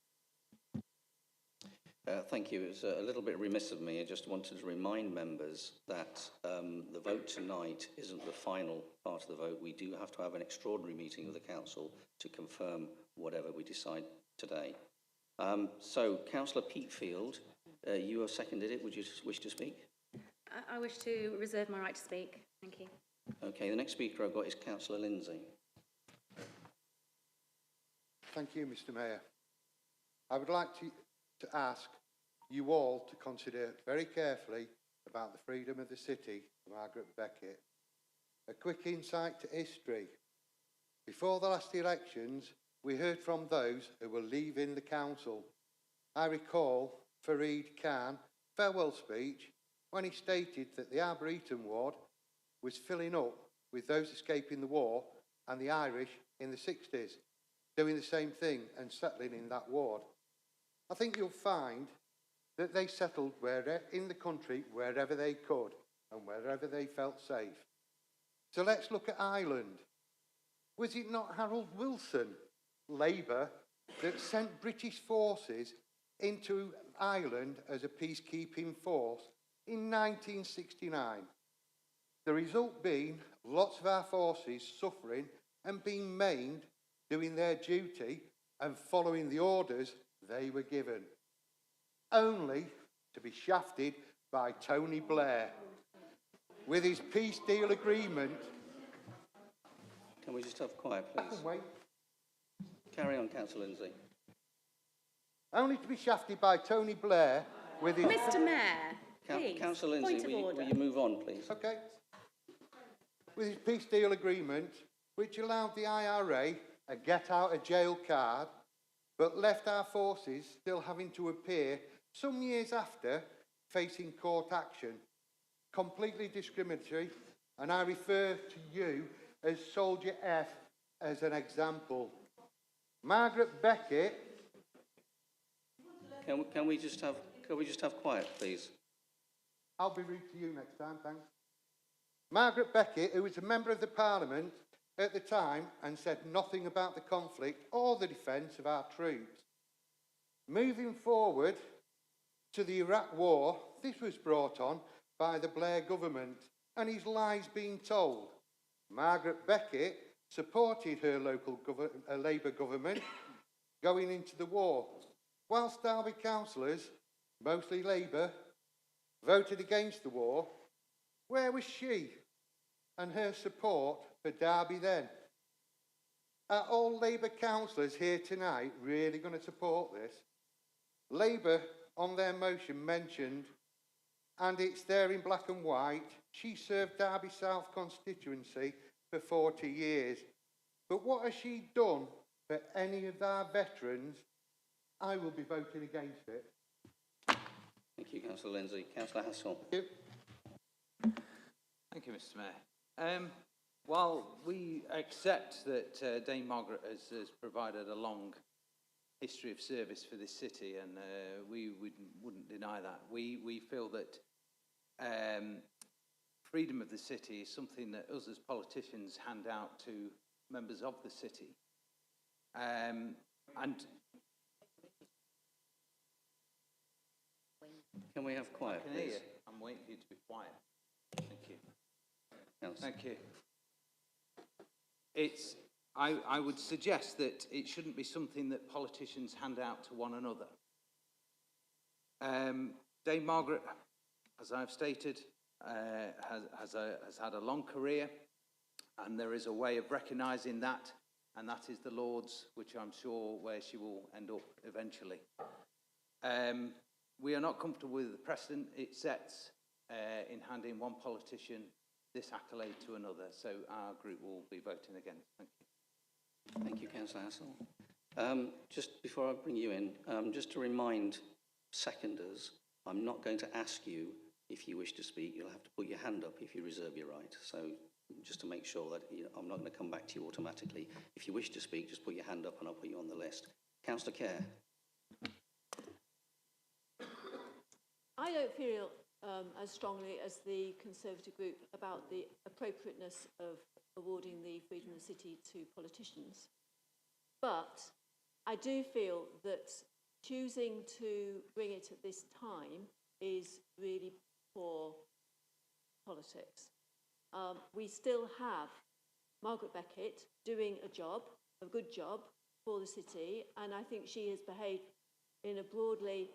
Thank you. It was a little bit remiss of me. I just wanted to remind members that the vote tonight isn't the final part of the vote. We do have to have an extraordinary meeting of the council to confirm whatever we decide today. So, Councillor Peatfield, you have seconded it. Would you wish to speak? I wish to reserve my right to speak. Thank you. Okay, the next speaker I've got is Councillor Lindsay. Thank you, Mr. Mayor. I would like to ask you all to consider very carefully about the freedom of the city for Margaret Beckett. A quick insight to history. Before the last elections, we heard from those who were leaving the council. I recall Fareed Khan's farewell speech when he stated that the Arboretum ward was filling up with those escaping the war and the Irish in the 60s, doing the same thing and settling in that ward. I think you'll find that they settled in the country wherever they could and wherever they felt safe. So let's look at Ireland. Was it not Harold Wilson, Labour, that sent British forces into Ireland as a peacekeeping force in 1969? The result being lots of our forces suffering and being maimed, doing their duty and following the orders they were given, only to be shafted by Tony Blair with his peace deal agreement. Can we just have quiet, please? Wait. Carry on, Councillor Lindsay. Only to be shafted by Tony Blair with his... Mr. Mayor, please. Councillor Lindsay, will you move on, please? Okay. With his peace deal agreement, which allowed the IRA a get-out-of-jail card, but left our forces still having to appear some years after facing court action. Completely discriminatory, and I refer to you as Soldier F as an example. Margaret Beckett... Can we just have quiet, please? I'll be rude to you next time, thanks. Margaret Beckett, who was a member of the Parliament at the time and said nothing about the conflict or the defence of our troops. Moving forward to the Iraq War, this was brought on by the Blair government and his lies being told. Margaret Beckett supported her local Labour government going into the war. whilst Derby councillors, mostly Labour, voted against the war, where was she and her support for Derby then? Are all Labour councillors here tonight really going to support this? Labour, on their motion, mentioned, and it's there in black and white, she served Derby South constituency for 40 years. But what has she done for any of our veterans? I will be voting against it. Thank you, Councillor Lindsay. Councillor Hassel. Thank you, Mr. Mayor. While we accept that Dame Margaret has provided a long history of service for this city, and we wouldn't deny that, we feel that freedom of the city is something that us as politicians hand out to members of the city. And can we have quiet, I can hear please? you. I'm waiting for you to be quiet. Thank you. Thank you. I would suggest that it shouldn't be something that politicians hand out to one another. Dame Margaret, as I've stated, has had a long career, and there is a way of recognising that, and that is the Lords, which I'm sure where she will end up eventually. We are not comfortable with the precedent it sets in handing one politician this accolade to another, so our group will be voting against. Thank you. Thank you, Councillor Hassel. Just before I bring you in, just to remind seconders, I'm not going to ask you if you wish to speak. You'll have to put your hand up if you reserve your right. So just to make sure that I'm not going to come back to you automatically. If you wish to speak, just put your hand up and I'll put you on the list. Councillor Kerr. I don't feel as strongly as the Conservative group about the appropriateness of awarding the Freedom of the City to politicians. But I do feel that choosing to bring it at this time is really poor politics. We still have Margaret Beckett doing a good job for the city, and I think she has behaved in a broadly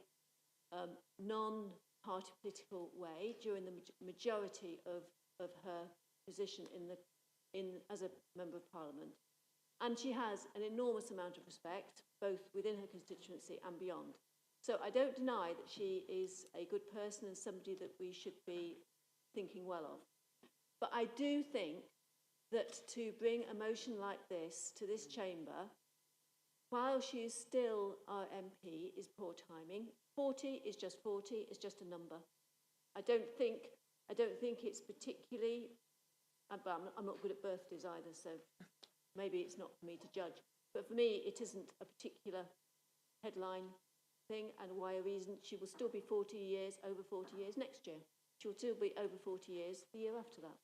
non-party political way during the majority of her position as a Member of Parliament. And she has an enormous amount of respect, both within her constituency and beyond. So I don't deny that she is a good person and somebody that we should be thinking well of. But I do think that to bring a motion like this to this chamber, while she is still our MP, is poor timing. 40 is just 40, it's just a number. I don't think it's particularly, but I'm not good at birthdays either, so maybe it's not for me to judge. But for me, it isn't a particular headline thing, and why a reason. She will still be 40 years, over 40 years next year. She will still be over 40 years the year after that.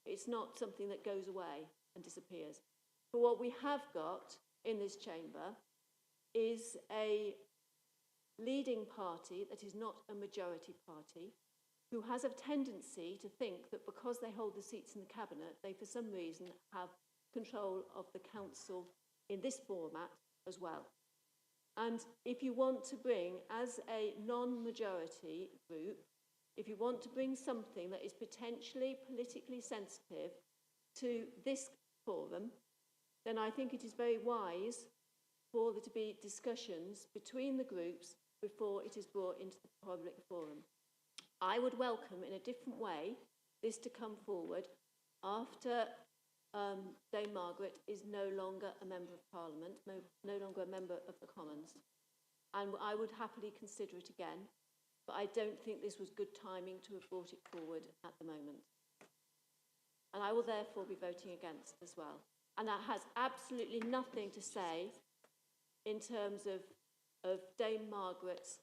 It's not something that goes away and disappears. But what we have got in this chamber is a leading party that is not a majority party, who has a tendency to think that because they hold the seats in the cabinet, they for some reason have control of the council in this format as well. And if you want to bring, as a non-majority group, if you want to bring something that is potentially politically sensitive to this forum, then I think it is very wise for there to be discussions between the groups before it is brought into the public forum. I would welcome, in a different way, this to come forward after Dame Margaret is no longer a Member of Parliament, no longer a Member of the Commons. And I would happily consider it again, but I don't think this was good timing to have brought it forward at the moment. And I will therefore be voting against as well. And that has absolutely nothing to say in terms of Dame Margaret's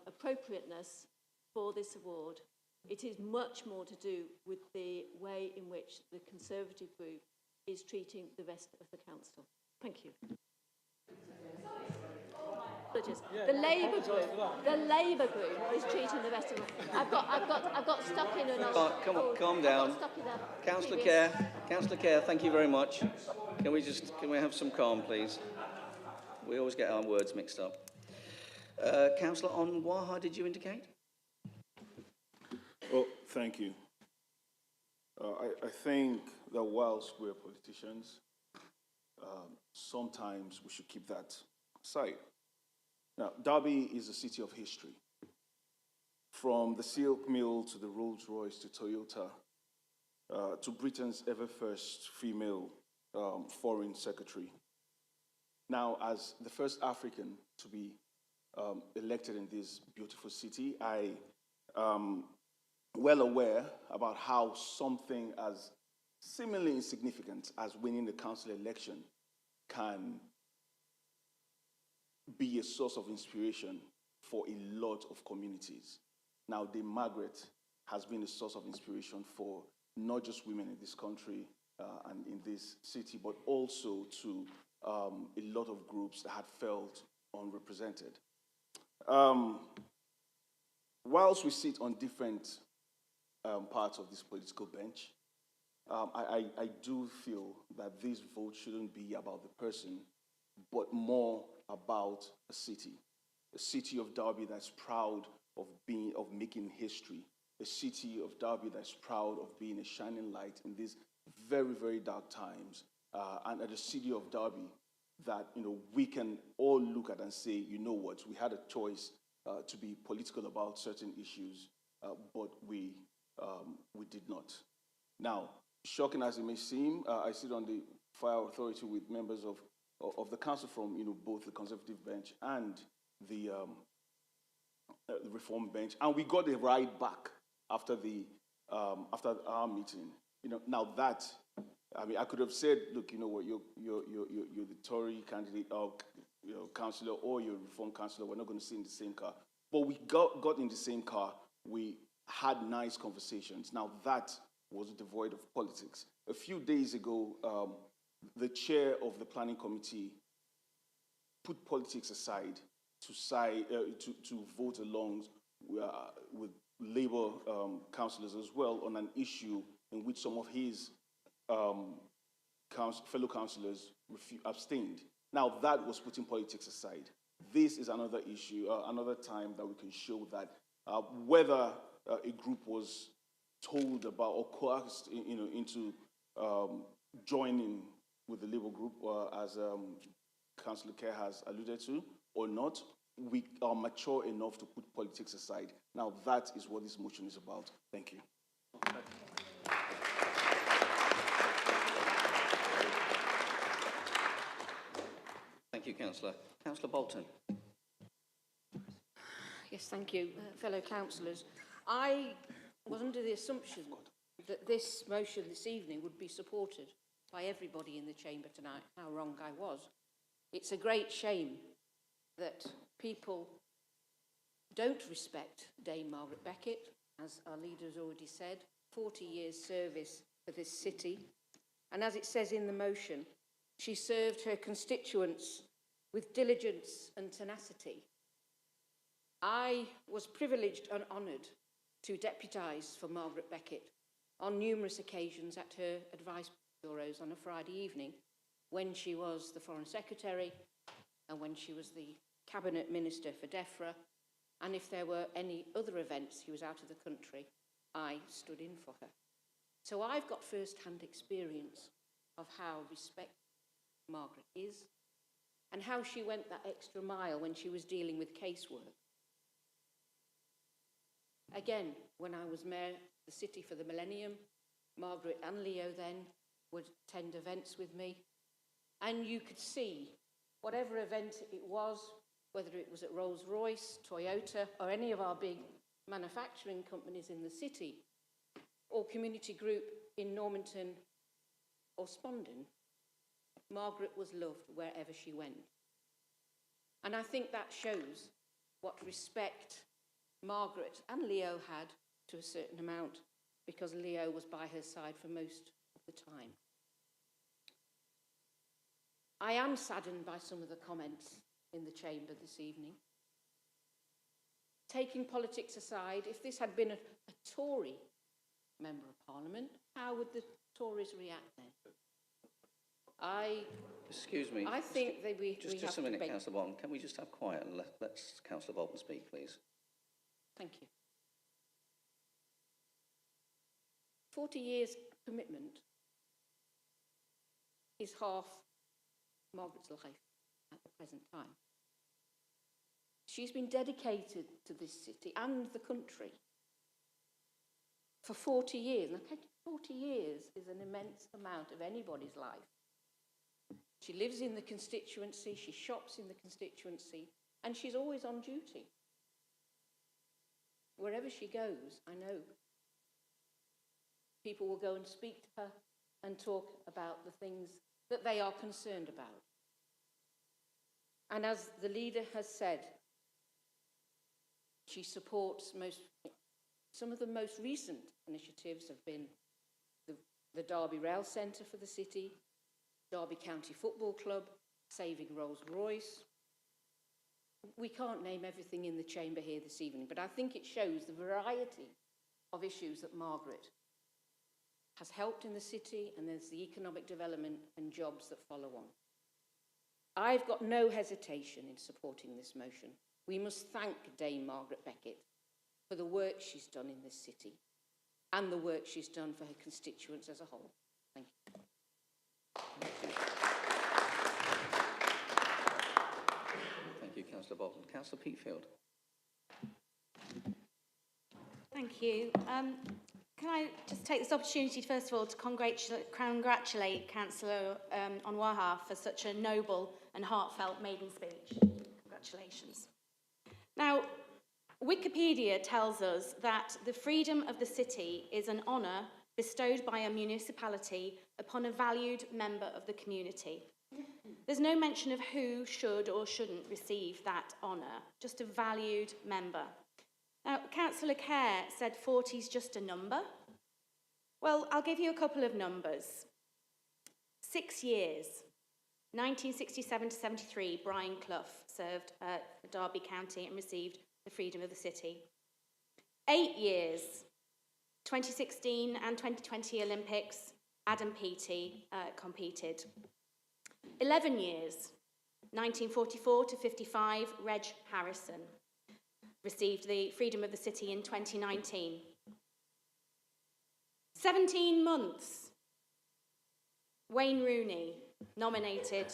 appropriateness for this award. It is much more to do with the way in which the Conservative group is treating the rest of the council. Thank you. The Labour group is treating the rest of it. I've got stuck in another. Come on, calm down. Councillor Kerr, thank you very much. Can we have some calm, please? We always get our words mixed up. Councillor Onwaha, did you indicate? Well, thank you. I think that whilst we're politicians, sometimes we should keep that aside. Now, Derby is a city of history. From the silk mill to the Rolls Royce to Toyota, to Britain's ever first female foreign secretary. Now, as the first African to be elected in this beautiful city, I am well aware about how something as seemingly insignificant as winning the council election can be a source of inspiration for a lot of communities. Now, Dame Margaret has been a source of inspiration for not just women in this country and in this city, but also to a lot of groups that had felt unrepresented. Whilst we sit on different parts of this political bench, I do feel that this vote shouldn't be about the person, but more about a city of Derby that's proud of making history, a city of Derby that's proud of being a shining light in these very, very dark times, and at a city of Derby that we can all look at and say, you know what, we had a choice to be political about certain issues, but we did not. Now, shocking as it may seem, I sit on the Fire Authority with members of the council from both the Conservative bench and the Reform bench, and we got a ride back after our meeting. Now that, I mean, I could have said, look, you know what, you're the Tory candidate, or councillor, or you're a Reform councillor. We're not going to sit in the same car, but we got in the same car. We had nice conversations. Now that was devoid of politics. A few days ago, the chair of the planning committee put politics aside to vote along with Labour councillors as well on an issue in which some of his fellow councillors abstained. Now that was putting politics aside. This is another issue, another time that we can show that whether a group was told about or coerced into joining with the Labour group, as Councillor Kerr has alluded to, or not, we are mature enough to put politics aside. Now that is what this motion is about. Thank you. Thank you, Councillor. Councillor Bolton. Yes, thank you, fellow councillors. I was under the assumption that this motion this evening would be supported by everybody in the chamber tonight. How wrong I was. It's a great shame that people don't respect Dame Margaret Beckett, as our leader has already said, 40 years service for this city. And as it says in the motion, she served her constituents with diligence and tenacity. I was privileged and honoured to deputise for Margaret Beckett on numerous occasions at her advice bureaus on a Friday evening when she was the Foreign Secretary and when she was the Cabinet Minister for DEFRA, and if there were any other events she was out of the country, I stood in for her. So I've got first-hand experience of how respected Margaret is and how she went that extra mile when she was dealing with casework. Again, when I was mayor of the city for the millennium, Margaret and Leo then would attend events with me, and you could see whatever event it was, whether it was at Rolls-Royce, Toyota, or any of our big manufacturing companies in the city, or community group in Normanton or Spondon, Margaret was loved wherever she went. And I think that shows what respect Margaret and Leo had to a certain amount, because Leo was by her side for most of the time. I am saddened by some of the comments in the chamber this evening. Taking politics aside, if this had been a Tory member of Parliament, how would the Tories react then? Excuse me. I think that we Just have a minute, to make... Councillor Bolton. Can we just have quiet and let Councillor Bolton speak, please? Thank you. 40 years commitment is half Margaret's life at the present time. She's been dedicated to this city and the country for 40 years. Now, 40 years is an immense amount of anybody's life. She lives in the constituency, she shops in the constituency, and she's always on duty. Wherever she goes, I know people will go and speak to her and talk about the things that they are concerned about. And as the leader has said, she supports some of the most recent initiatives have been the Derby Rail Centre for the city, Derby County Football Club, Saving Rolls-Royce. We can't name everything in the chamber here this evening, but I think it shows the variety of issues that Margaret has helped in the city, and there's the economic development and jobs that follow on. I've got no hesitation in supporting this motion. We must thank Dame Margaret Beckett for the work she's done in this city and the work she's done for her constituents as a whole. Thank you. Thank you, Councillor Bolton. Councillor Peatfield. Thank you. Can I just take this opportunity, first of all, to congratulate Councillor Onwaha for such a noble and heartfelt maiden speech. Congratulations. Now, Wikipedia tells us that the freedom of the city is an honour bestowed by a municipality upon a valued member of the community. There's no mention of who should or shouldn't receive that honour, just a valued member. Now, Councillor Kerr said 40 is just a number. Well, I'll give you a couple of numbers. 6 years, 1967 to 73, Brian Clough served Derby County and received the freedom of the city. 8 years, 2016 and 2020 Olympics, Adam Peaty competed. 11 years, 1944 to 55, Reg Harrison received the freedom of the city in 2019. 17 months, Wayne Rooney nominated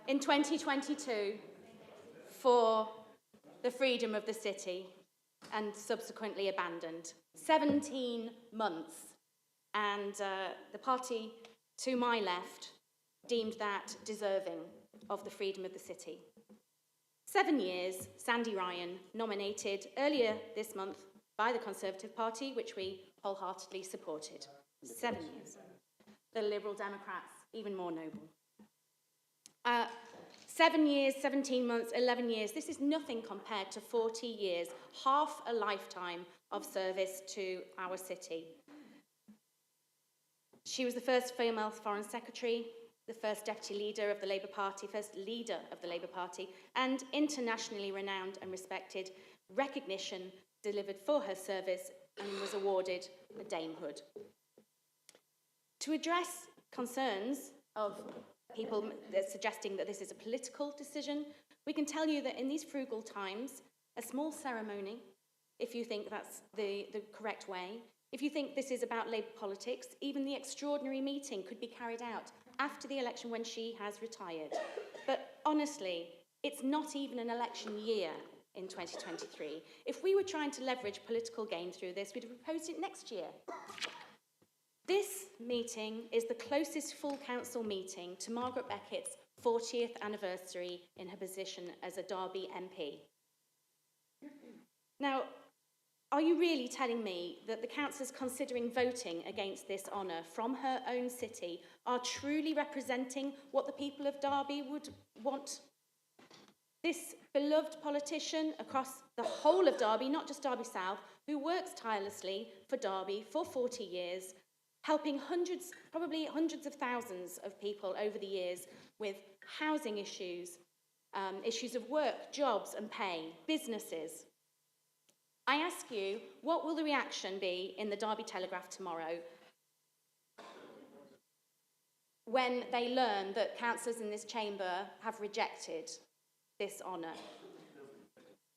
in 2022 for the freedom of the city and subsequently abandoned. 17 months. And the party to my left deemed that deserving of the freedom of the city. 7 years, Sandy Ryan, nominated earlier this month by the Conservative Party, which we wholeheartedly supported. 7 years. The Liberal Democrats, even more noble. 7 years, 17 months, 11 years. This is nothing compared to 40 years, half a lifetime of service to our city. She was the first female Foreign Secretary, the first deputy leader of the Labour Party, first leader of the Labour Party, and internationally renowned and respected recognition delivered for her service and was awarded a damehood. To address concerns of people suggesting that this is a political decision, we can tell you that in these frugal times, a small ceremony, if you think that's the correct way, if you think this is about Labour politics, even the extraordinary meeting could be carried out after the election when she has retired. But honestly, it's not even an election year in 2023. If we were trying to leverage political gain through this, we'd have proposed it next year. This meeting is the closest full council meeting to Margaret Beckett's 40th anniversary in her position as a Derby MP. Now, are you really telling me that the councillors considering voting against this honour from her own city are truly representing what the people of Derby would want? This beloved politician across the whole of Derby, not just Derby South, who works tirelessly for Derby for 40 years, helping hundreds, probably hundreds of thousands of people over the years with housing issues, issues of work, jobs and pay, businesses. I ask you, what will the reaction be in the Derby Telegraph tomorrow when they learn that councillors in this chamber have rejected this honour?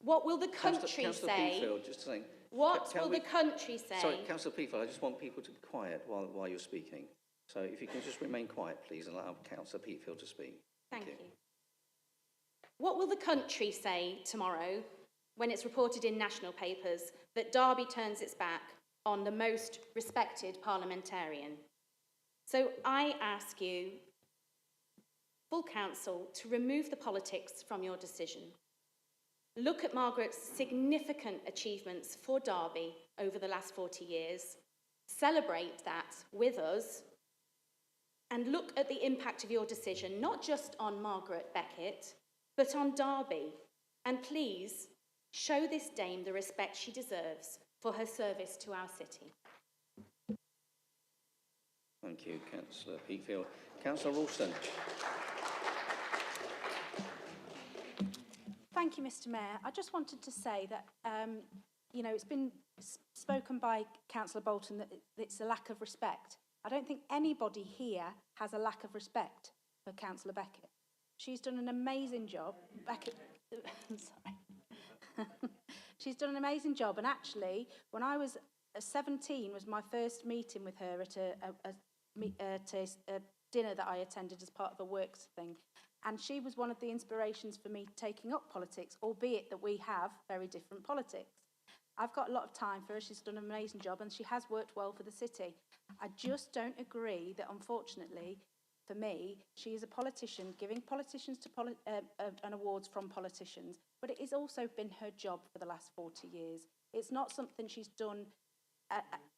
What will the country Councillor say? Peatfield, just saying. What will the country say? Sorry, Councillor Peatfield, I just want people to be quiet while you're speaking. So if you can just remain quiet, please, and allow Councillor Peatfield to speak. Thank you. What will the country say tomorrow when it's reported in national papers that Derby turns its back on the most respected parliamentarian? So I ask you, full council, to remove the politics from your decision. Look at Margaret's significant achievements for Derby over the last 40 years. Celebrate that with us. And look at the impact of your decision, not just on Margaret Beckett, but on Derby. And please, show this dame the respect she deserves for her service to our city. Thank you, Councillor Peatfield. Councillor Ralston. Thank you, Mr. Mayor. I just wanted to say that, you know, it's been spoken by Councillor Bolton that it's a lack of respect. I don't think anybody here has a lack of respect for Councillor Beckett. She's done an amazing job. Beckett, sorry. She's done an amazing job. And actually, when I was 17, was my first meeting with her at a dinner that I attended as part of a works thing. And she was one of the inspirations for me taking up politics, albeit that we have very different politics. I've got a lot of time for her. She's done an amazing job and she has worked well for the city. I just don't agree that, unfortunately, for me, she is a politician, giving politicians to and awards from politicians, but it has also been her job for the last 40 years. It's not something she's done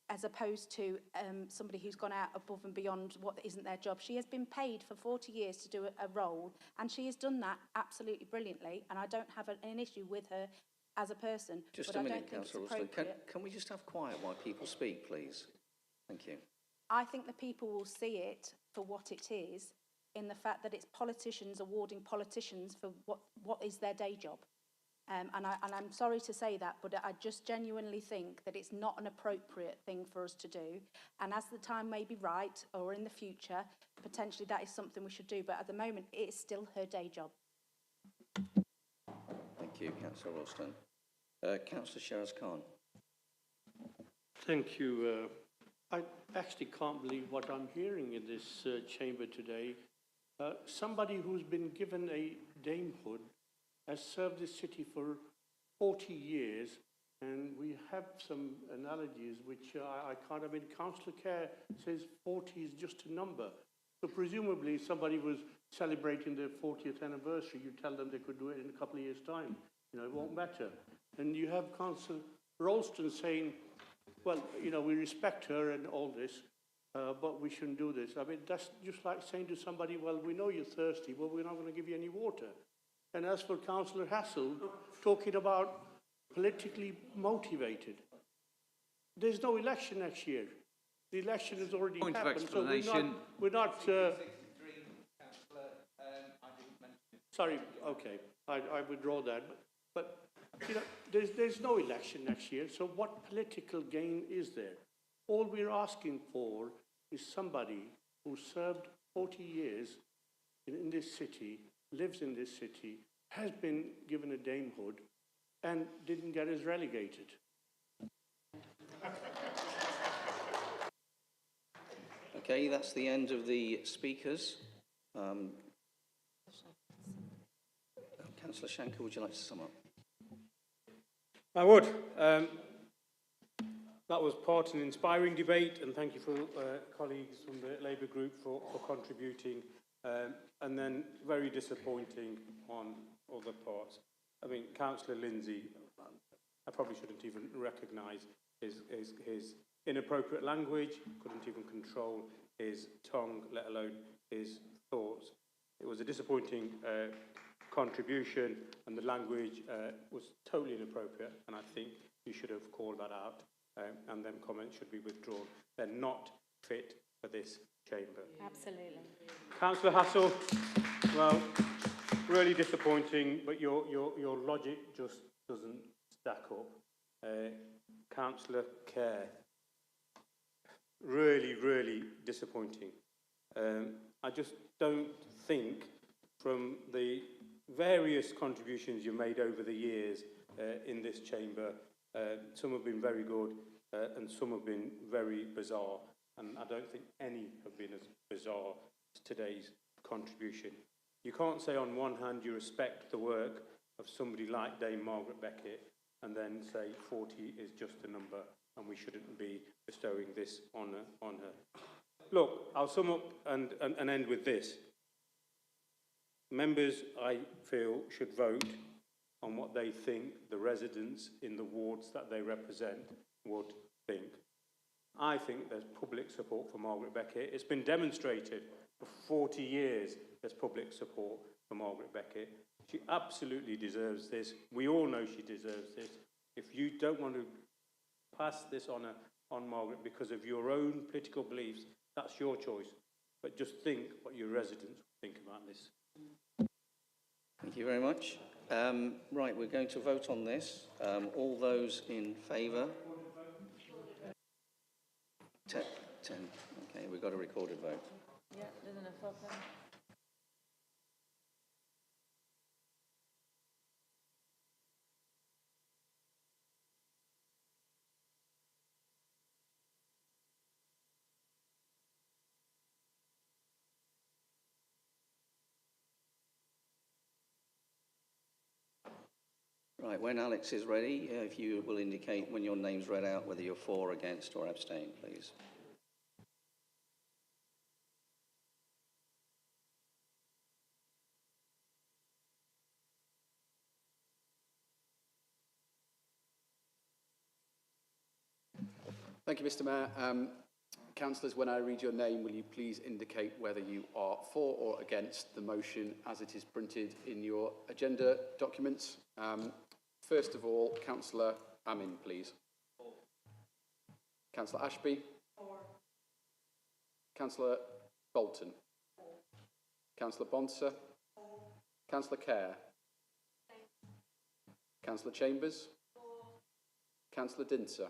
as opposed to somebody who's gone out above and beyond what isn't their job. She has been paid for 40 years to do a role, and she has done that absolutely brilliantly, and I don't have an issue with her as a person. Just but a minute, I don't think Councillor it's Ralston. appropriate. Can we just have quiet while people speak, please? Thank you. I think the people will see it for what it is, in the fact that it's politicians awarding politicians for what is their day job. And I'm sorry to say that, but I just genuinely think that it's not an appropriate thing for us to do. And as the time may be right, or in the future, potentially that is something we should do. But at the moment, it is still her day job. Thank you, Councillor Ralston. Councillor Sheraz Khan. Thank you. I actually can't believe what I'm hearing in this chamber today. Somebody who's been given a damehood has served this city for 40 years, and we have some analogies which I can't. I mean, Councillor Kerr says 40 is just a number. So presumably somebody was celebrating their 40th anniversary. You tell them they could do it in a couple of years' time. You know, it won't matter. And you have Councillor Ralston saying, well, you know, we respect her and all this, but we shouldn't do this. I mean, that's just like saying to somebody, well, we know you're thirsty, but we're not going to give you any water. And as for Councillor Hassel, talking about politically motivated, there's no election next year. The election has already happened, so we're not sorry, okay, I withdraw that. But you know, there's no election next year, so what political gain is there? All we're asking for is somebody who served 40 years in this city, lives in this city, has been given a damehood, and didn't get us relegated. Okay, that's the end of the speakers. Councillor Shanker, would you like to sum up? I would. That was part of an inspiring debate, and thank you for colleagues from the Labour group for contributing. And then very disappointing on other parts. I mean, Councillor Lindsay, I probably shouldn't even recognise his inappropriate language, couldn't even control his tongue, let alone his thoughts. It was a disappointing contribution, and the language was totally inappropriate, and I think you should have called that out, and then comments should be withdrawn. They're not fit for this chamber. Absolutely. Councillor Hassel, well, really disappointing, but your logic just doesn't stack up. Councillor Kerr, really, really disappointing. I just don't think, from the various contributions you've made over the years in this chamber, some have been very good and some have been very bizarre, and I don't think any have been as bizarre as today's contribution. You can't say on one hand you respect the work of somebody like Dame Margaret Beckett and then say 40 is just a number and we shouldn't be bestowing this honour on her. Look, I'll sum up and end with this. Members, I feel, should vote on what they think the residents in the wards that they represent would think. I think there's public support for Margaret Beckett. It's been demonstrated for 40 years there's public support for Margaret Beckett. She absolutely deserves this. We all know she deserves this. If you don't want to pass this honour on Margaret because of your own political beliefs, that's your choice. But just think what your residents think about this. Thank you very much. Right, we're going to vote on this. All those in favour? 10. Okay, we've got a recorded vote. Yeah, there's enough of them. Right, when Alex is ready, if you will indicate when your name's read out whether you're for, against or abstain, please. Thank you, Mr. Mayor. Councillors, when I read your name, will you please indicate whether you are for or against the motion as it is printed in your agenda documents? First of all, Councillor Amin, please. For. Councillor Ashby. For. Councillor Bolton. For. Councillor Bonser. For. Councillor Kerr. Councillor Chambers. For. Councillor Dinser.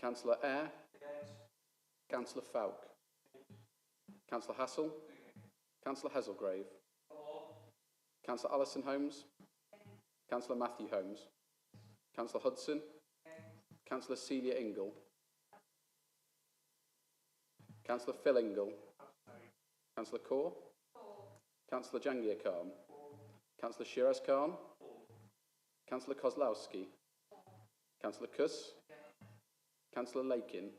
Councillor Eyre. Against. Councillor Falk. Councillor Hassel. Councillor Hazelgrave. Councillor Alison Holmes. Councillor Matthew Holmes. Councillor Hudson. Councillor Celia Ingle. Councillor Phil Ingle. Councillor Kaur. Councillor Jangir Khan. Councillor Shiraz Khan. Councillor Kozlowski. Councillor Kuss. Councillor Lakin.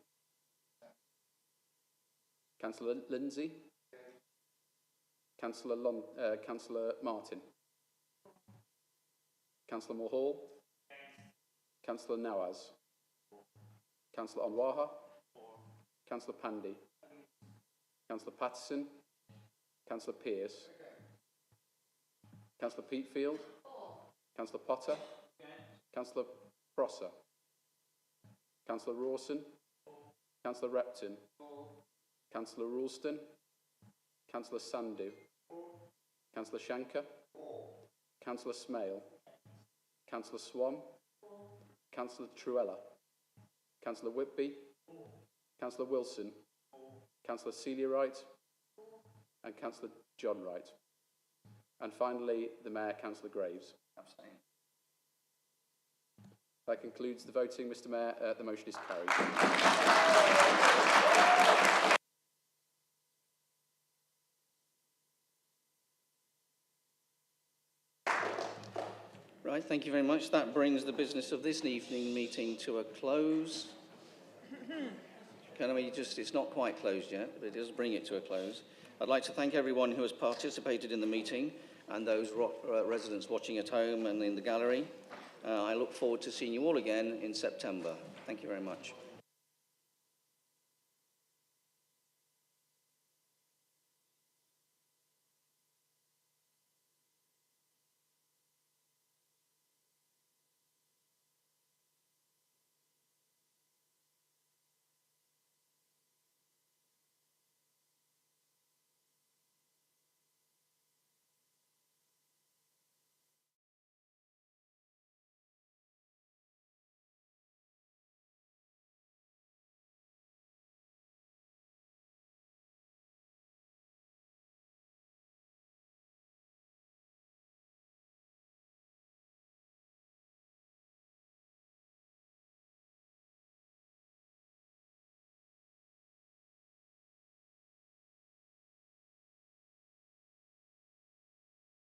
Councillor Lindsay. Councillor Martin. Councillor Mulhall. Councillor Nawaz. Councillor Onwaha. Councillor Pandy. Councillor Patterson. Councillor Pearce. Councillor Peatfield. Councillor Potter. Councillor Prosser. Councillor Rawson. Councillor Repton. Councillor Ralston. Councillor Sandhu. Councillor Shankar. Councillor Smale. Councillor Swan. Councillor Truella. Councillor Whitby. Councillor Wilson. Councillor Celia Wright. And Councillor John Wright. And finally, the Mayor, Councillor Graves. Abstain. That concludes the voting, Mr. Mayor. The motion is carried. Right, thank you very much. That brings the business of this evening meeting to a close. It's not quite closed yet, but it does bring it to a close. I'd like to thank everyone who has participated in the meeting and those residents watching at home and in the gallery. I look forward to seeing you all again in September. Thank you very much.